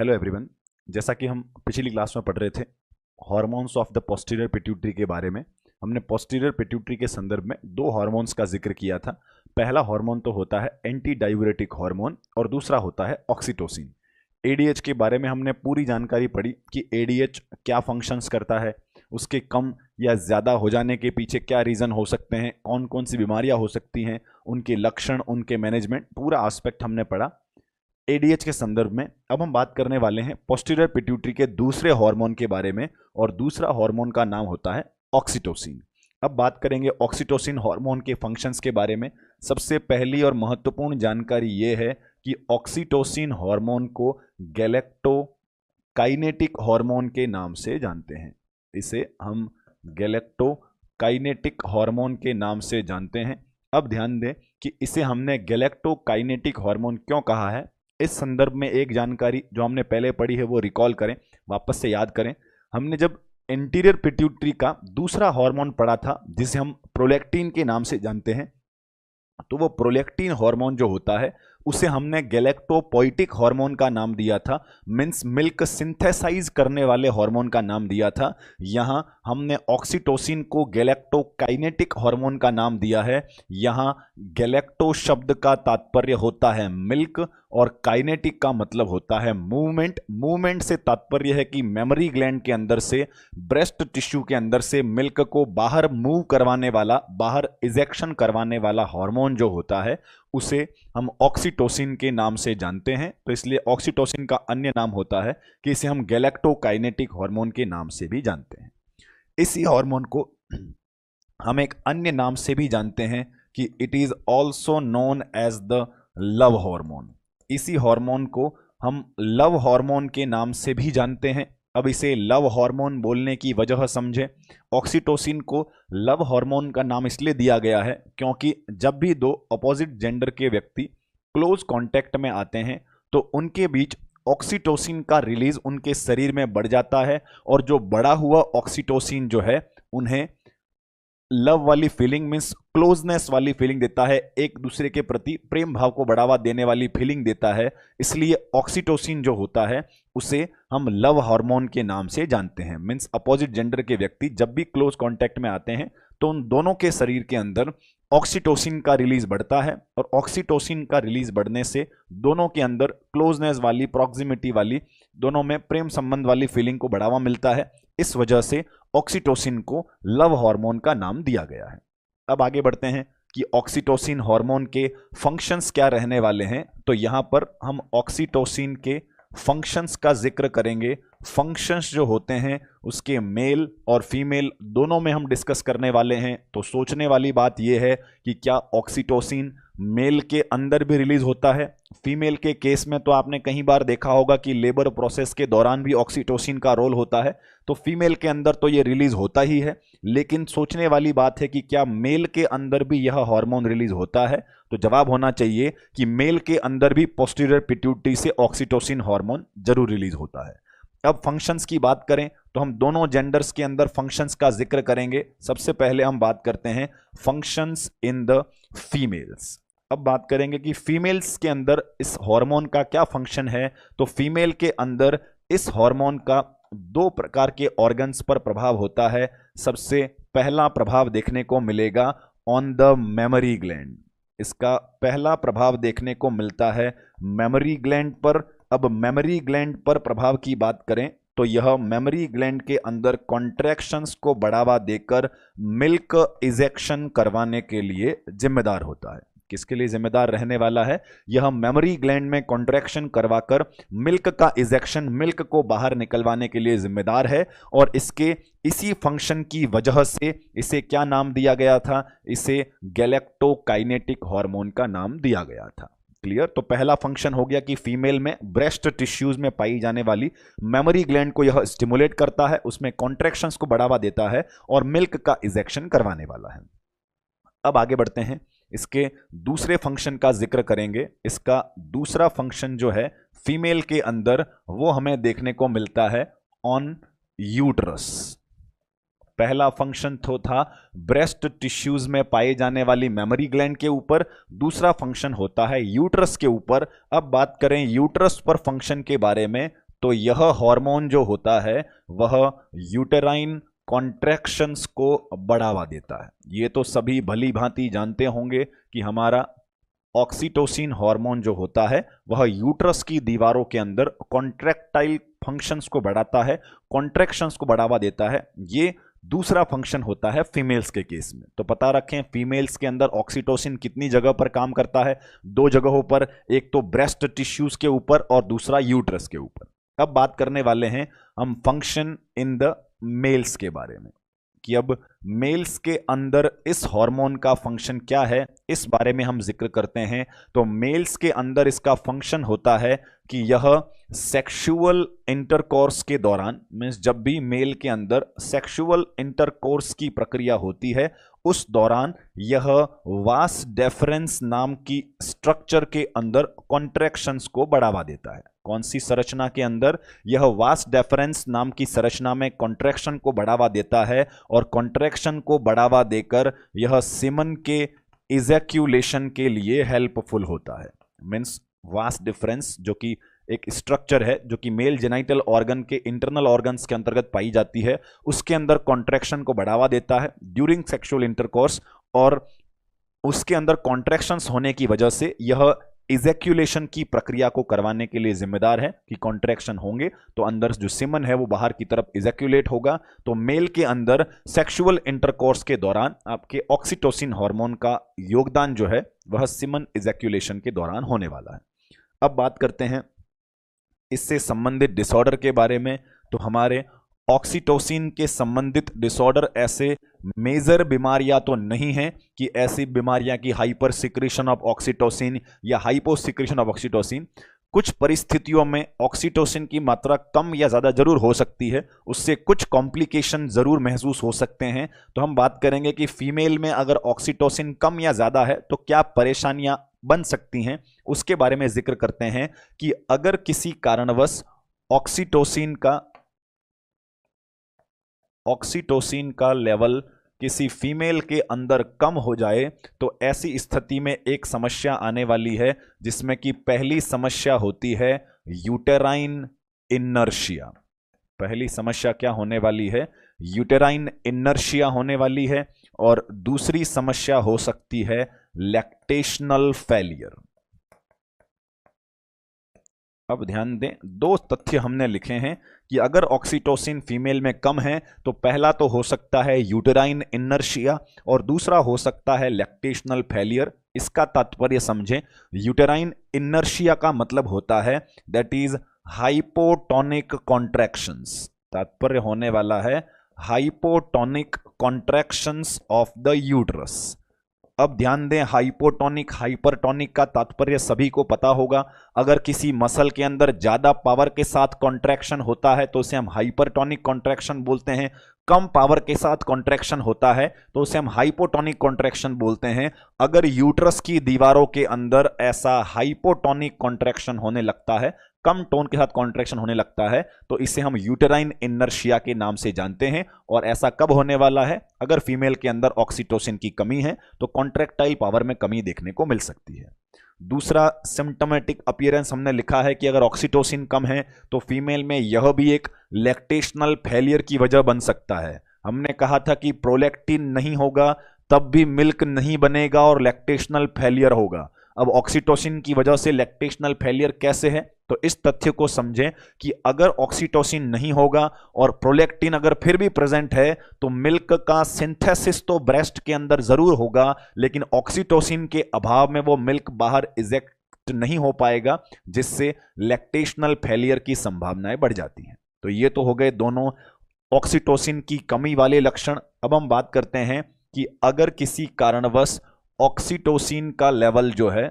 Hello everyone. जैसा कि हम पिछली क्लास में पढ़ रहे थे hormones of the posterior pituitary के बारे में, हमने पोस्टीरियर पिट्यूटरी के संदर्भ में दो हार्मोन्स का जिक्र किया था। पहला हार्मोन तो होता है एंटी डायूरेटिक हार्मोन और दूसरा होता है ऑक्सीटोसिन। एडीएच के बारे में हमने पूरी जानकारी पढ़ी कि एडीएच क्या फंक्शंस करता है, उसके कम या ज़्यादा हो जाने के पीछे क्या रीज़न हो सकते हैं, कौन कौन सी बीमारियां हो सकती हैं, उनके लक्षण, उनके मैनेजमेंट, पूरा एस्पेक्ट हमने पढ़ा एडीएच के संदर्भ में। अब हम बात करने वाले हैं पोस्टीरियर पिट्यूटरी के दूसरे हार्मोन के बारे में और दूसरा हार्मोन का नाम होता है ऑक्सीटोसिन। अब बात करेंगे ऑक्सीटोसिन हार्मोन के फंक्शंस के बारे में। सबसे पहली और महत्वपूर्ण जानकारी ये है कि ऑक्सीटोसिन हार्मोन को गैलेक्टोकाइनेटिक हार्मोन के नाम से जानते हैं। इसे हम गैलेक्टोकाइनेटिक हार्मोन के नाम से जानते हैं। अब ध्यान दें कि इसे हमने गैलेक्टोकाइनेटिक हार्मोन क्यों कहा है। इस संदर्भ में एक जानकारी जो हमने पहले पढ़ी है वो रिकॉल करें, वापस से याद करें। हमने जब इंटीरियर पिट्यूटरी का दूसरा हार्मोन पढ़ा था जिसे हम प्रोलैक्टिन के नाम से जानते हैं, तो वो प्रोलैक्टिन हार्मोन जो होता है उसे हमने गैलेक्टोपोइटिक हार्मोन का नाम दिया था, मींस मिल्क सिंथेसाइज करने वाले हार्मोन का नाम दिया था। यहाँ हमने ऑक्सीटोसिन को गैलेक्टोकाइनेटिक हार्मोन का नाम दिया है। यहाँ गैलेक्टो शब्द का तात्पर्य होता है मिल्क और काइनेटिक का मतलब होता है मूवमेंट। मूवमेंट से तात्पर्य है कि मेमोरी ग्लैंड के अंदर से, ब्रेस्ट टिश्यू के अंदर से मिल्क को बाहर मूव करवाने वाला, बाहर इजेक्शन करवाने वाला हार्मोन जो होता है उसे हम ऑक्सीटोसिन के नाम से जानते हैं। तो इसलिए ऑक्सीटोसिन का अन्य नाम होता है कि इसे हम गैलेक्टोकाइनेटिक हार्मोन के नाम से भी जानते हैं। इसी हार्मोन को हम एक अन्य नाम से भी जानते हैं कि it is also known as the love hormone. इसी हार्मोन को हम लव हार्मोन के नाम से भी जानते हैं। अब इसे लव हार्मोन बोलने की वजह समझें। ऑक्सीटोसिन को लव हार्मोन का नाम इसलिए दिया गया है क्योंकि जब भी दो अपोजिट जेंडर के व्यक्ति क्लोज कांटेक्ट में आते हैं तो उनके बीच ऑक्सीटोसिन का रिलीज उनके शरीर में बढ़ जाता है और जो बढ़ा हुआ ऑक्सीटोसिन जो है उन्हें लव वाली फीलिंग, मीन्स क्लोजनेस वाली फीलिंग देता है, एक दूसरे के प्रति प्रेम भाव को बढ़ावा देने वाली फीलिंग देता है। इसलिए ऑक्सीटोसिन जो होता है उसे हम लव हार्मोन के नाम से जानते हैं। मीन्स अपोजिट जेंडर के व्यक्ति जब भी क्लोज कांटेक्ट में आते हैं तो उन दोनों के शरीर के अंदर ऑक्सीटोसिन का रिलीज बढ़ता है और ऑक्सीटोसिन का रिलीज बढ़ने से दोनों के अंदर क्लोजनेस वाली, प्रॉक्सिमिटी वाली, दोनों में प्रेम संबंध वाली फीलिंग को बढ़ावा मिलता है। इस वजह से ऑक्सीटोसिन को लव हार्मोन का नाम दिया गया है। अब आगे बढ़ते हैं कि ऑक्सीटोसिन हार्मोन के फंक्शंस क्या रहने वाले हैं। तो यहां पर हम ऑक्सीटोसिन के फंक्शंस का जिक्र करेंगे। फंक्शंस जो होते हैं उसके मेल और फीमेल दोनों में हम डिस्कस करने वाले हैं। तो सोचने वाली बात यह है कि क्या ऑक्सीटोसिन मेल के अंदर भी रिलीज होता है। फीमेल के केस में तो आपने कई बार देखा होगा कि लेबर प्रोसेस के दौरान भी ऑक्सीटोसिन का रोल होता है, तो फीमेल के अंदर तो ये रिलीज होता ही है। लेकिन सोचने वाली बात है कि क्या मेल के अंदर भी यह हार्मोन रिलीज होता है। तो जवाब होना चाहिए कि मेल के अंदर भी पोस्टीरियर पिट्यूटरी से ऑक्सीटोसिन हार्मोन जरूर रिलीज होता है। अब फंक्शंस की बात करें तो हम दोनों जेंडर्स के अंदर फंक्शंस का जिक्र करेंगे। सबसे पहले हम बात करते हैं फंक्शंस इन द फीमेल्स। अब बात करेंगे कि फीमेल्स के अंदर इस हार्मोन का क्या फंक्शन है। तो फीमेल के अंदर इस हार्मोन का दो प्रकार के ऑर्गन्स पर प्रभाव होता है। सबसे पहला प्रभाव देखने को मिलेगा ऑन द मेमोरी ग्लैंड। इसका पहला प्रभाव देखने को मिलता है मेमोरी ग्लैंड पर। अब मेमोरी ग्लैंड पर प्रभाव की बात करें तो यह मेमोरी ग्लैंड के अंदर कॉन्ट्रैक्शंस को बढ़ावा देकर मिल्क इजेक्शन करवाने के लिए जिम्मेदार होता है। किसके लिए जिम्मेदार रहने वाला है? यह मेमोरी ग्लैंड में कॉन्ट्रैक्शन करवाकर मिल्क का इजेक्शन, मिल्क को बाहर निकलवाने के लिए जिम्मेदार है। और इसके इसी फंक्शन की वजह से इसे क्या नाम दिया गया था? इसे गैलेक्टोकाइनेटिक हार्मोन का नाम दिया गया था। क्लियर? तो पहला फंक्शन हो गया कि फीमेल में ब्रेस्ट टिश्यूज में पाई जाने वाली मेमोरी ग्लैंड को यह स्टिमुलेट करता है, उसमें कॉन्ट्रैक्शंस को बढ़ावा देता है और मिल्क का इजेक्शन करवाने वाला है। अब आगे बढ़ते हैं, इसके दूसरे फंक्शन का जिक्र करेंगे। इसका दूसरा फंक्शन जो है फीमेल के अंदर वो हमें देखने को मिलता है ऑन यूट्रस। पहला फंक्शन तो था ब्रेस्ट टिश्यूज में पाए जाने वाली मेमोरी ग्लैंड के ऊपर, दूसरा फंक्शन होता है यूट्रस के ऊपर। अब बात करें यूट्रस पर फंक्शन के बारे में तो यह हार्मोन जो होता है वह यूटेराइन कॉन्ट्रैक्शंस को बढ़ावा देता है। ये तो सभी भली भांति जानते होंगे कि हमारा ऑक्सीटोसिन हार्मोन जो होता है वह यूट्रस की दीवारों के अंदर कॉन्ट्रैक्टाइल फंक्शंस को बढ़ाता है, कॉन्ट्रैक्शंस को बढ़ावा देता है। ये दूसरा फंक्शन होता है फीमेल्स के केस में। तो पता रखें फीमेल्स के अंदर ऑक्सीटोसिन कितनी जगह पर काम करता है, 2 जगहों पर, एक तो ब्रेस्ट टिश्यूज के ऊपर और दूसरा यूट्रस के ऊपर। अब बात करने वाले हैं हम फंक्शन इन द मेल्स के बारे में कि अब मेल्स के अंदर इस हार्मोन का फंक्शन क्या है, इस बारे में हम जिक्र करते हैं। तो मेल्स के अंदर इसका फंक्शन होता है कि यह सेक्सुअल इंटरकोर्स के दौरान, मीन्स जब भी मेल के अंदर सेक्सुअल इंटरकोर्स की प्रक्रिया होती है उस दौरान यह वास डेफरेंस नाम की स्ट्रक्चर के अंदर कॉन्ट्रैक्शंस को बढ़ावा देता है। कौन सी संरचना के अंदर? यह वास डेफरेंस नाम की संरचना में कॉन्ट्रैक्शन को बढ़ावा देता है और कॉन्ट्रैक्शन को बढ़ावा देकर यह सीमन के इजैक्यूलेशन के लिए हेल्पफुल होता है। मीन्स वास डिफरेंस जो कि एक स्ट्रक्चर है जो कि मेल जेनाइटल ऑर्गन के इंटरनल ऑर्गन्स के अंतर्गत पाई जाती है, उसके अंदर कॉन्ट्रैक्शन को बढ़ावा देता है ड्यूरिंग सेक्सुअल इंटरकोर्स, और उसके अंदर कॉन्ट्रैक्शंस होने की वजह से यह इजैक्यूलेशन की प्रक्रिया को करवाने के लिए जिम्मेदार है कि कॉन्ट्रैक्शन होंगे तो अंदर जो सीमन है वो बाहर की तरफ इजैक्यूलेट होगा। तो मेल के अंदर सेक्सुअल इंटरकोर्स के दौरान आपके ऑक्सीटोसिन हार्मोन का योगदान जो है वह सीमन इजैक्यूलेशन के दौरान होने वाला है। अब बात करते हैं इससे संबंधित डिसऑर्डर के बारे में। तो हमारे ऑक्सीटोसिन के संबंधित डिसऑर्डर ऐसे मेजर बीमारियां तो नहीं हैं कि ऐसी बीमारियां की हाइपर सिक्रीशन ऑफ ऑक्सीटोसिन या हाइपो सिक्रीशन ऑफ ऑक्सीटोसिन। कुछ परिस्थितियों में ऑक्सीटोसिन की मात्रा कम या ज़्यादा जरूर हो सकती है, उससे कुछ कॉम्प्लिकेशन ज़रूर महसूस हो सकते हैं। तो हम बात करेंगे कि फीमेल में अगर ऑक्सीटोसिन कम या ज़्यादा है तो क्या परेशानियां बन सकती हैं, उसके बारे में जिक्र करते हैं कि अगर किसी कारणवश ऑक्सीटोसिन का लेवल किसी फीमेल के अंदर कम हो जाए तो ऐसी स्थिति में एक समस्या आने वाली है, जिसमें कि पहली समस्या होती है यूटेराइन इनर्शिया। पहली समस्या क्या होने वाली है? यूटेराइन इनर्शिया होने वाली है। और दूसरी समस्या हो सकती है लैक्टेशनल फेलियर। अब ध्यान दें, 2 तथ्य हमने लिखे हैं कि अगर ऑक्सीटोसिन फीमेल में कम है तो पहला तो हो सकता है यूटेराइन इनर्शिया और दूसरा हो सकता है लैक्टेशनल फेलियर। इसका तात्पर्य समझें। यूटेराइन इनर्शिया का मतलब होता है दैट इज हाइपोटोनिक कॉन्ट्रैक्शंस। तात्पर्य होने वाला है hypotonic contractions of the uterus. अब ध्यान दें, हाइपोटोनिक हाइपरटोनिक का तात्पर्य सभी को पता होगा। अगर किसी मसल के अंदर ज्यादा पावर के साथ कॉन्ट्रैक्शन होता है तो उसे हम हाइपरटोनिक कॉन्ट्रैक्शन बोलते हैं, कम पावर के साथ कॉन्ट्रैक्शन होता है तो उसे हम हाइपोटोनिक कॉन्ट्रैक्शन बोलते हैं। अगर यूट्रस की दीवारों के अंदर ऐसा हाइपोटोनिक कॉन्ट्रैक्शन होने लगता है, कम टोन के साथ कॉन्ट्रैक्शन होने लगता है, तो इसे हम यूटेराइन इनर्शिया के नाम से जानते हैं। और ऐसा कब होने वाला है? अगर फीमेल के अंदर ऑक्सीटोसिन की कमी है तो कॉन्ट्रैक्टाइल पावर में कमी देखने को मिल सकती है। दूसरा सिम्टोमेटिक अपीयरेंस हमने लिखा है कि अगर ऑक्सीटोसिन कम है तो फीमेल में यह भी एक लैक्टेशनल फेलियर की वजह बन सकता है। हमने कहा था कि प्रोलैक्टिन नहीं होगा तब भी मिल्क नहीं बनेगा और लैक्टेशनल फेलियर होगा। अब ऑक्सीटोसिन की वजह से लैक्टेशनल फेलियर कैसे है? तो इस तथ्य को समझें कि अगर ऑक्सीटोसिन नहीं होगा और प्रोलैक्टिन अगर फिर भी प्रेजेंट है तो मिल्क का सिंथेसिस तो ब्रेस्ट के अंदर जरूर होगा, लेकिन ऑक्सीटोसिन के अभाव में वो मिल्क बाहर इजेक्ट नहीं हो पाएगा, जिससे लैक्टेशनल फेलियर की संभावनाएं बढ़ जाती हैं। तो ये तो हो गए दोनों ऑक्सीटोसिन की कमी वाले लक्षण। अब हम बात करते हैं कि अगर किसी कारणवश ऑक्सीटोसिन का लेवल जो है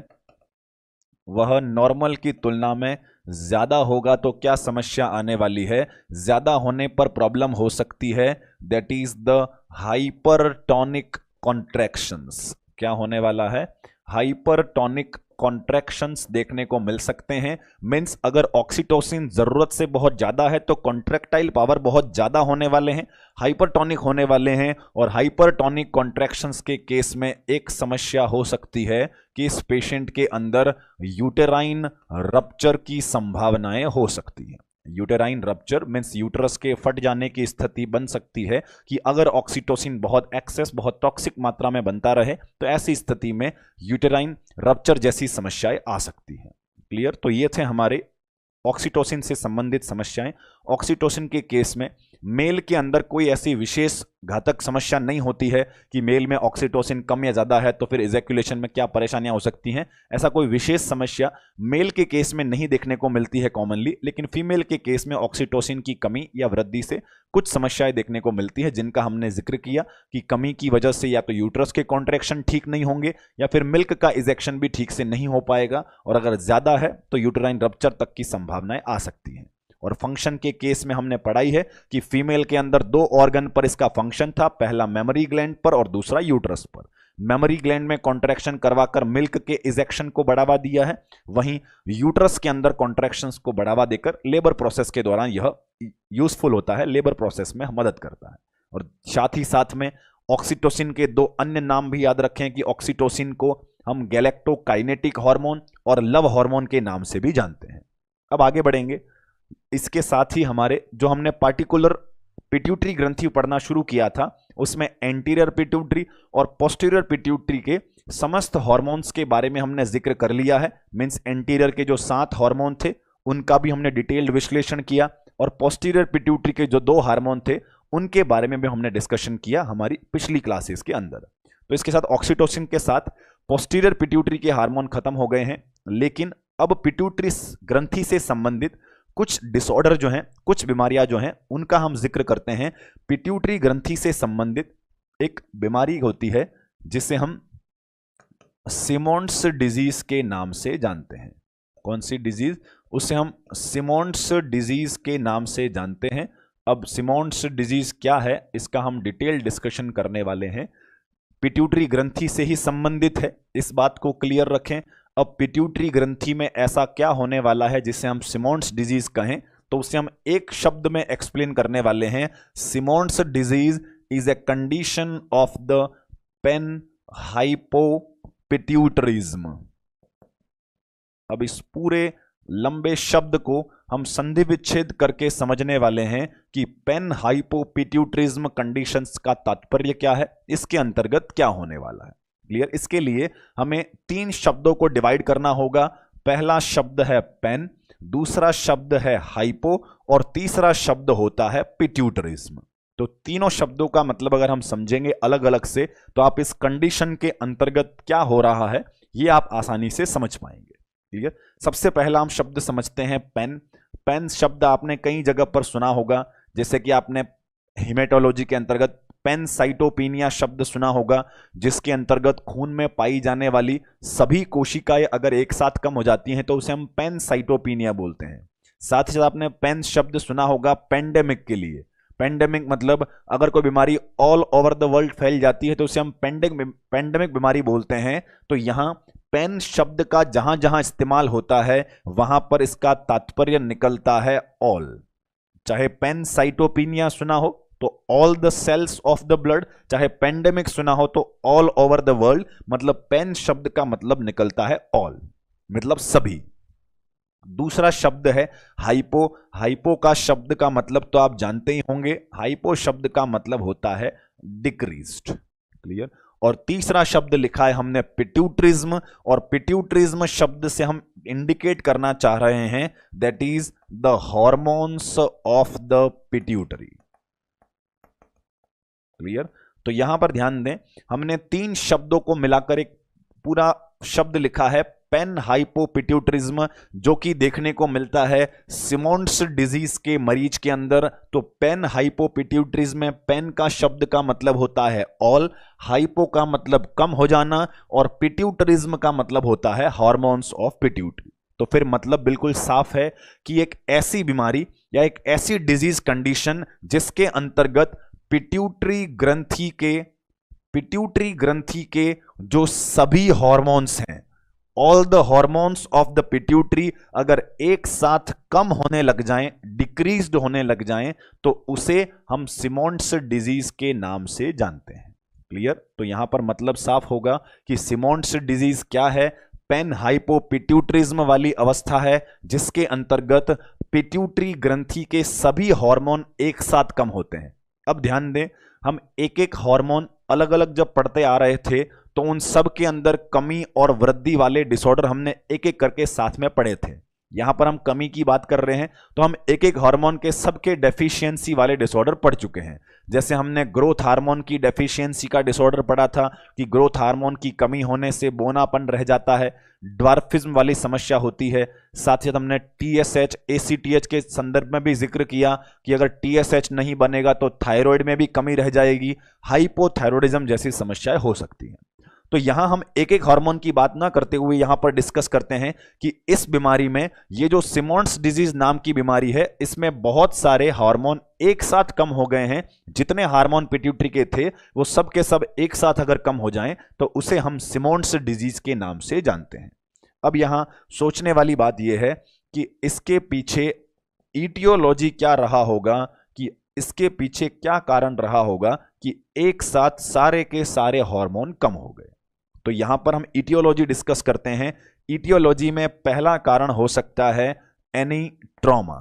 वह नॉर्मल की तुलना में ज्यादा होगा तो क्या समस्या आने वाली है? ज्यादा होने पर प्रॉब्लम हो सकती है, that is the hypertonic contractions. क्या होने वाला है? हाइपरटोनिक कॉन्ट्रैक्शंस देखने को मिल सकते हैं। मीन्स अगर ऑक्सीटोसिन जरूरत से बहुत ज्यादा है तो कॉन्ट्रैक्टाइल पावर बहुत ज्यादा होने वाले हैं, हाइपरटोनिक होने वाले हैं। और हाइपरटोनिक कॉन्ट्रैक्शंस के केस में एक समस्या हो सकती है कि इस पेशेंट के अंदर यूटेराइन रप्चर की संभावनाएं हो सकती हैं। यूटेराइन रप्चर मीन्स यूटरस के फट जाने की स्थिति बन सकती है कि अगर ऑक्सीटोसिन बहुत एक्सेस, बहुत टॉक्सिक मात्रा में बनता रहे तो ऐसी स्थिति में यूटेराइन रप्चर जैसी समस्याएं आ सकती हैं। क्लियर? तो ये थे हमारे ऑक्सीटोसिन से संबंधित समस्याएं। ऑक्सीटोसिन के केस में मेल के अंदर कोई ऐसी विशेष घातक समस्या नहीं होती है कि मेल में ऑक्सीटोसिन कम या ज़्यादा है तो फिर इजैकुलेशन में क्या परेशानियां हो सकती हैं। ऐसा कोई विशेष समस्या मेल के केस में नहीं देखने को मिलती है कॉमनली, लेकिन फीमेल के केस में ऑक्सीटोसिन की कमी या वृद्धि से कुछ समस्याएं देखने को मिलती है, जिनका हमने जिक्र किया कि कमी की वजह से या तो यूट्रस के कॉन्ट्रैक्शन ठीक नहीं होंगे या फिर मिल्क का इजेक्शन भी ठीक से नहीं हो पाएगा, और अगर ज़्यादा है तो यूटेराइन रप्चर तक की संभावनाएं आ सकती हैं। और फंक्शन के केस में हमने पढ़ाई है कि फीमेल के अंदर दो ऑर्गन पर इसका फंक्शन था, पहला मेमोरी ग्लैंड पर और दूसरा यूट्रस पर। मेमोरी ग्लैंड में कॉन्ट्रैक्शन करवाकर मिल्क के इजेक्शन को बढ़ावा दिया है, वहीं यूट्रस के अंदर कॉन्ट्रैक्शंस को बढ़ावा देकर लेबर प्रोसेस के दौरान यह यूजफुल होता है, लेबर प्रोसेस में मदद करता है। और साथ ही साथ में ऑक्सीटोसिन के दो अन्य नाम भी याद रखें कि ऑक्सीटोसिन को हम गैलेक्टोकाइनेटिक हार्मोन और लव हार्मोन के नाम से भी जानते हैं। अब आगे बढ़ेंगे। इसके साथ ही हमारे जो हमने पार्टिकुलर पिट्यूटरी ग्रंथि पढ़ना शुरू किया था उसमें एंटीरियर पिट्यूटरी और पोस्टीरियर पिट्यूटरी के समस्त हार्मोन्स के बारे में हमने जिक्र कर लिया है। मींस एंटीरियर के जो 7 हार्मोन थे उनका भी हमने डिटेल्ड विश्लेषण किया, और पोस्टीरियर पिट्यूटरी के जो 2 हार्मोन थे उनके बारे में भी हमने डिस्कशन किया हमारी पिछली क्लासेस के अंदर। तो इसके साथ ऑक्सीटोसिन के साथ पोस्टीरियर पिट्यूटरी के हार्मोन खत्म हो गए हैं, लेकिन अब पिट्यूटरी ग्रंथि से संबंधित कुछ डिसऑर्डर जो हैं, कुछ बीमारियां जो हैं, उनका हम जिक्र करते हैं। पिट्यूटरी ग्रंथि से संबंधित एक बीमारी होती है जिसे हम सिमोंड्स डिजीज के नाम से जानते हैं। कौन सी डिजीज? उसे हम सिमोंड्स डिजीज के नाम से जानते हैं। अब सिमोंड्स डिजीज क्या है इसका हम डिटेल डिस्कशन करने वाले हैं। पिट्यूटरी ग्रंथि से ही संबंधित है, इस बात को क्लियर रखें। अब पिट्यूटरी ग्रंथि में ऐसा क्या होने वाला है जिसे हम सिमोंड्स डिजीज कहें, तो उसे हम एक शब्द में एक्सप्लेन करने वाले हैं। Simmonds disease is a condition of the pan hypopituitarism. अब इस पूरे लंबे शब्द को हम संधि विच्छेद करके समझने वाले हैं कि पेन हाइपोपिट्यूटरिज्म कंडीशंस का तात्पर्य क्या है, इसके अंतर्गत क्या होने वाला है। क्लियर? इसके लिए हमें 3 शब्दों को डिवाइड करना होगा। पहला शब्द है पेन, दूसरा शब्द है हाइपो और तीसरा शब्द होता है पिट्यूटरिज्म। तो तीनों शब्दों का मतलब अगर हम समझेंगे अलग अलग से तो आप इस कंडीशन के अंतर्गत क्या हो रहा है ये आप आसानी से समझ पाएंगे। क्लियर? सबसे पहला हम शब्द समझते हैं पेन। पेन शब्द आपने कई जगह पर सुना होगा, जैसे कि आपने हिमेटोलॉजी के अंतर्गत पेनसाइटोपिनिया शब्द सुना होगा, जिसके अंतर्गत खून में पाई जाने वाली सभी कोशिकाएं अगर एक साथ कम हो जाती हैं तो उसे हम पेनसाइटोपिनिया बोलते हैं। साथ ही साथ आपने पेन शब्द सुना होगा पेंडेमिक के लिए। पेंडेमिक मतलब अगर कोई बीमारी ऑल ओवर द वर्ल्ड फैल जाती है तो उसे हम पेंडेमिक बीमारी बोलते हैं। तो यहाँ पेन शब्द का जहां जहां इस्तेमाल होता है वहां पर इसका तात्पर्य निकलता है ऑल। चाहे पेनसाइटोपिनिया सुना हो तो all the cells of the blood, चाहे पेंडेमिक सुना हो तो ऑल ओवर द वर्ल्ड, मतलब पेन शब्द का मतलब निकलता है ऑल, मतलब सभी। दूसरा शब्द है हाइपो। हाइपो का शब्द का मतलब तो आप जानते ही होंगे, हाइपो शब्द का मतलब होता है डिक्रीज्ड। क्लियर? और तीसरा शब्द लिखा है हमने पिट्यूटरिज्म, और पिट्यूटरिज्म शब्द से हम इंडिकेट करना चाह रहे हैं that is the hormones of the pituitary. Clear? तो यहां पर ध्यान दें, हमने 3 शब्दों को मिलाकर एक पूरा शब्द लिखा है पेन हाइपोपिट्यूटरिज्म, जो कि देखने को मिलता है सिमोंड्स डिजीज के मरीज के अंदर। तो पेन हाइपोपिट्यूटरिज्म में पेन का शब्द का मतलब होता है ऑल, हाइपो का मतलब कम हो जाना, और पिट्यूटरिज्म का मतलब होता है हार्मोन्स ऑफ पिट्यूटरी। तो फिर मतलब बिल्कुल साफ है कि एक ऐसी बीमारी या एक ऐसी डिजीज कंडीशन जिसके अंतर्गत पिट्यूटरी ग्रंथि के जो सभी हार्मोन्स हैं, all the hormones of the pituitary अगर एक साथ कम होने लग जाएं, डिक्रीज्ड होने लग जाएं, तो उसे हम सिमोंड्स डिजीज के नाम से जानते हैं। क्लियर? तो यहां पर मतलब साफ होगा कि सिमोंड्स डिजीज क्या है, पेन हाइपोपिट्यूटरिज्म वाली अवस्था है जिसके अंतर्गत पिट्यूटरी ग्रंथि के सभी हार्मोन एक साथ कम होते हैं। अब ध्यान दें, हम एक एक हार्मोन अलग अलग जब पढ़ते आ रहे थे तो उन सब के अंदर कमी और वृद्धि वाले डिसऑर्डर हमने एक एक करके साथ में पढ़े थे। यहां पर हम कमी की बात कर रहे हैं तो हम एक एक हार्मोन के सबके डेफिशिएंसी वाले डिसऑर्डर पढ़ चुके हैं। जैसे हमने ग्रोथ हार्मोन की डेफिशिएंसी का डिसऑर्डर पढ़ा था कि ग्रोथ हार्मोन की कमी होने से बोनापन रह जाता है, ड्वार्फिज्म वाली समस्या होती है। साथ ही हमने टीएसएच एसीटीएच के संदर्भ में भी जिक्र किया कि अगर टीएसएच नहीं बनेगा तो थायराइड में भी कमी रह जाएगी, हाइपोथायरॉयडिज्म जैसी समस्याएं हो सकती हैं। तो यहां हम एक एक हार्मोन की बात ना करते हुए यहां पर डिस्कस करते हैं कि इस बीमारी में, ये जो सिमोन्स डिजीज नाम की बीमारी है, इसमें बहुत सारे हार्मोन एक साथ कम हो गए हैं। जितने हार्मोन पिट्यूटरी के थे वो सब के सब एक साथ अगर कम हो जाएं तो उसे हम सिमोन्स डिजीज के नाम से जानते हैं। अब यहां सोचने वाली बात यह है कि इसके पीछे इटियोलॉजी क्या रहा होगा, कि इसके पीछे क्या कारण रहा होगा कि एक साथ सारे के सारे हार्मोन कम हो गए। तो यहां पर हम इटियोलॉजी डिस्कस करते हैं। इटियोलॉजी में पहला कारण हो सकता है एनी ट्रॉमा।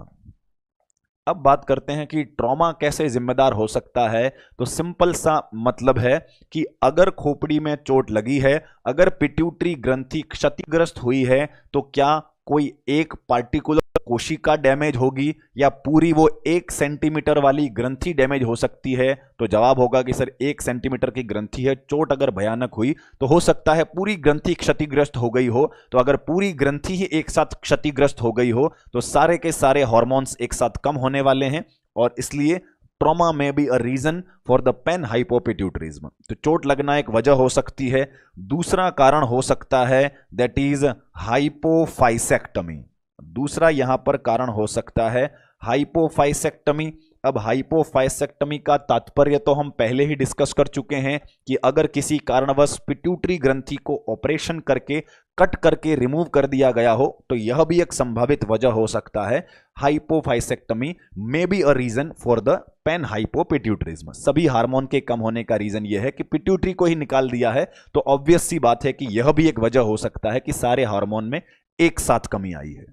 अब बात करते हैं कि ट्रॉमा कैसे जिम्मेदार हो सकता है। तो सिंपल सा मतलब है कि अगर खोपड़ी में चोट लगी है, अगर पिट्यूटरी ग्रंथि क्षतिग्रस्त हुई है, तो क्या कोई एक पार्टिकुलर कोशिका डैमेज होगी या पूरी वो 1 सेंटीमीटर वाली ग्रंथि डैमेज हो सकती है? तो जवाब होगा कि सर 1 सेंटीमीटर की ग्रंथि है, चोट अगर भयानक हुई तो हो सकता है पूरी ग्रंथि क्षतिग्रस्त हो गई हो। तो अगर पूरी ग्रंथि ही एक साथ क्षतिग्रस्त हो गई हो तो सारे के सारे हार्मोन्स एक साथ कम होने वाले हैं, और इसलिए ट्रॉमा में be a reason for the pan hypopituitarism. तो चोट लगना एक वजह हो सकती है। दूसरा कारण हो सकता है दैट इज हाइपोफाइसेक्टमी। दूसरा यहां पर कारण हो सकता है हाइपोफाइसेक्टमी। अब हाइपोफाइसेक्टमी का तात्पर्य तो हम पहले ही डिस्कस कर चुके हैं कि अगर किसी कारणवश पिट्यूटरी ग्रंथि को ऑपरेशन करके कट करके रिमूव कर दिया गया हो तो यह भी एक संभावित वजह हो सकता है। Hypophysectomy may be a reason for the pan hypopituitarism. सभी हार्मोन के कम होने का रीजन यह है कि पिट्यूटरी को ही निकाल दिया है, तो ऑब्वियस सी बात है कि यह भी एक वजह हो सकता है कि सारे हार्मोन में एक साथ कमी आई है।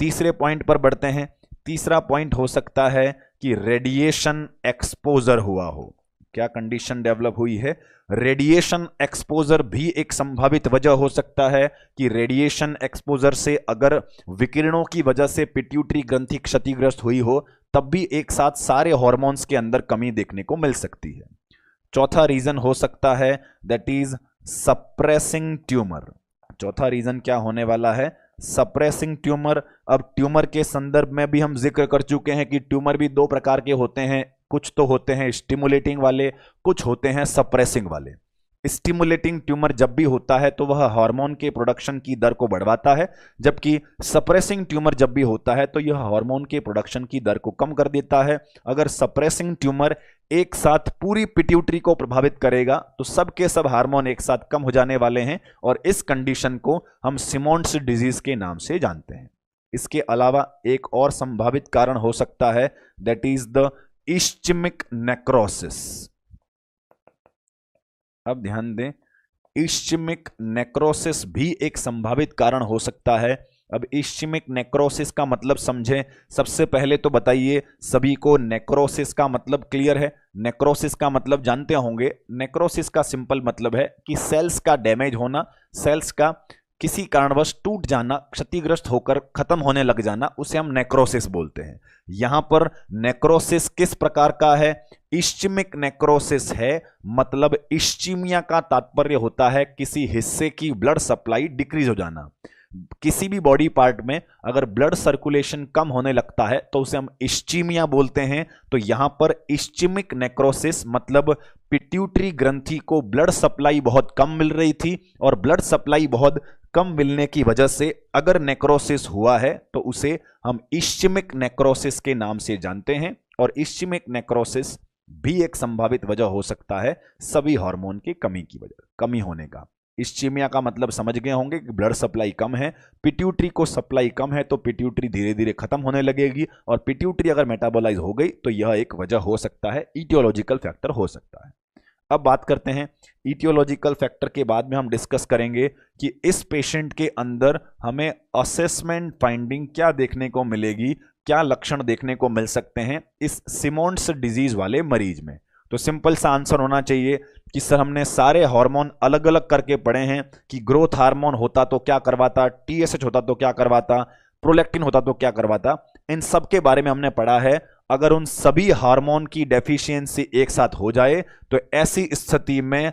तीसरे पॉइंट पर बढ़ते हैं। तीसरा पॉइंट हो सकता है कि रेडिएशन एक्सपोजर हुआ हो। क्या कंडीशन डेवलप हुई है? रेडिएशन एक्सपोजर भी एक संभावित वजह हो सकता है कि रेडिएशन एक्सपोजर से अगर विकिरणों की वजह से पिट्यूटरी ग्रंथि क्षतिग्रस्त हुई हो तब भी एक साथ सारे हार्मोन्स के अंदर कमी देखने को मिल सकती है। चौथा रीजन हो सकता है दैट इज सप्रेसिंग ट्यूमर। चौथा रीजन क्या होने वाला है? Suppressing tumour. अब ट्यूमर के संदर्भ में भी हम जिक्र कर चुके हैं कि ट्यूमर भी 2 प्रकार के होते हैं। कुछ तो होते हैं स्टिमुलेटिंग वाले, कुछ होते हैं सप्रेसिंग वाले। स्टिमुलेटिंग ट्यूमर जब भी होता है तो वह हार्मोन के प्रोडक्शन की दर को बढ़ाता है, जबकि सप्रेसिंग ट्यूमर जब भी होता है तो यह हार्मोन के प्रोडक्शन की दर को कम कर देता है। अगर सप्रेसिंग ट्यूमर एक साथ पूरी पिट्यूटरी को प्रभावित करेगा तो सब के सब हार्मोन एक साथ कम हो जाने वाले हैं, और इस कंडीशन को हम सिमोन्स डिजीज के नाम से जानते हैं। इसके अलावा एक और संभावित कारण हो सकता है that is the ischaemic necrosis. अब ध्यान दें, इस्चेमिक नेक्रोसिस भी एक संभावित कारण हो सकता है। अब इस्चेमिक नेक्रोसिस का मतलब समझें। सबसे पहले तो बताइए सभी को नेक्रोसिस का मतलब क्लियर है? नेक्रोसिस का मतलब जानते होंगे। नेक्रोसिस का सिंपल मतलब है कि सेल्स का डैमेज होना, सेल्स का किसी कारणवश टूट जाना, क्षतिग्रस्त होकर खत्म होने लग जाना, उसे हम नेक्रोसिस बोलते हैं। यहां पर नेक्रोसिस किस प्रकार का है? इस्चेमिक नेक्रोसिस है। मतलब इस्चीमिया का तात्पर्य होता है किसी हिस्से की ब्लड सप्लाई डिक्रीज हो जाना। किसी भी बॉडी पार्ट में अगर ब्लड सर्कुलेशन कम होने लगता है तो उसे हम इस्चीमिया बोलते हैं। तो यहां पर इस्चेमिक नेक्रोसिस मतलब पिट्यूटरी ग्रंथि को ब्लड सप्लाई बहुत कम मिल रही थी, और ब्लड सप्लाई बहुत कम मिलने की वजह से अगर नेक्रोसिस हुआ है तो उसे हम इस्चेमिक नेक्रोसिस के नाम से जानते हैं। और इस्चेमिक नेक्रोसिस भी एक संभावित वजह हो सकता है सभी हार्मोन की कमी होने का। इस्चीमिया का मतलब समझ गए होंगे कि ब्लड सप्लाई कम है, पिट्यूटरी को सप्लाई कम है तो पिट्यूटरी धीरे धीरे खत्म होने लगेगी, और पिट्यूटरी अगर मेटाबोलाइज हो गई तो यह एक वजह हो सकता है, इटियोलॉजिकल फैक्टर हो सकता है। अब बात करते हैं ईटियोलॉजिकल फैक्टर के बाद में हम डिस्कस करेंगे कि इस पेशेंट के अंदर हमें असेसमेंट फाइंडिंग क्या देखने को मिलेगी, क्या लक्षण देखने को मिल सकते हैं इस सिमोन्स डिजीज वाले मरीज में। तो सिंपल सा आंसर होना चाहिए कि सर हमने सारे हार्मोन अलग अलग करके पढ़े हैं कि ग्रोथ हार्मोन होता तो क्या करवाता, टीएसएच होता तो क्या करवाता, प्रोलैक्टिन होता तो क्या करवाता, इन सब के बारे में हमने पढ़ा है। अगर उन सभी हार्मोन की डेफिशिएंसी एक साथ हो जाए तो ऐसी स्थिति में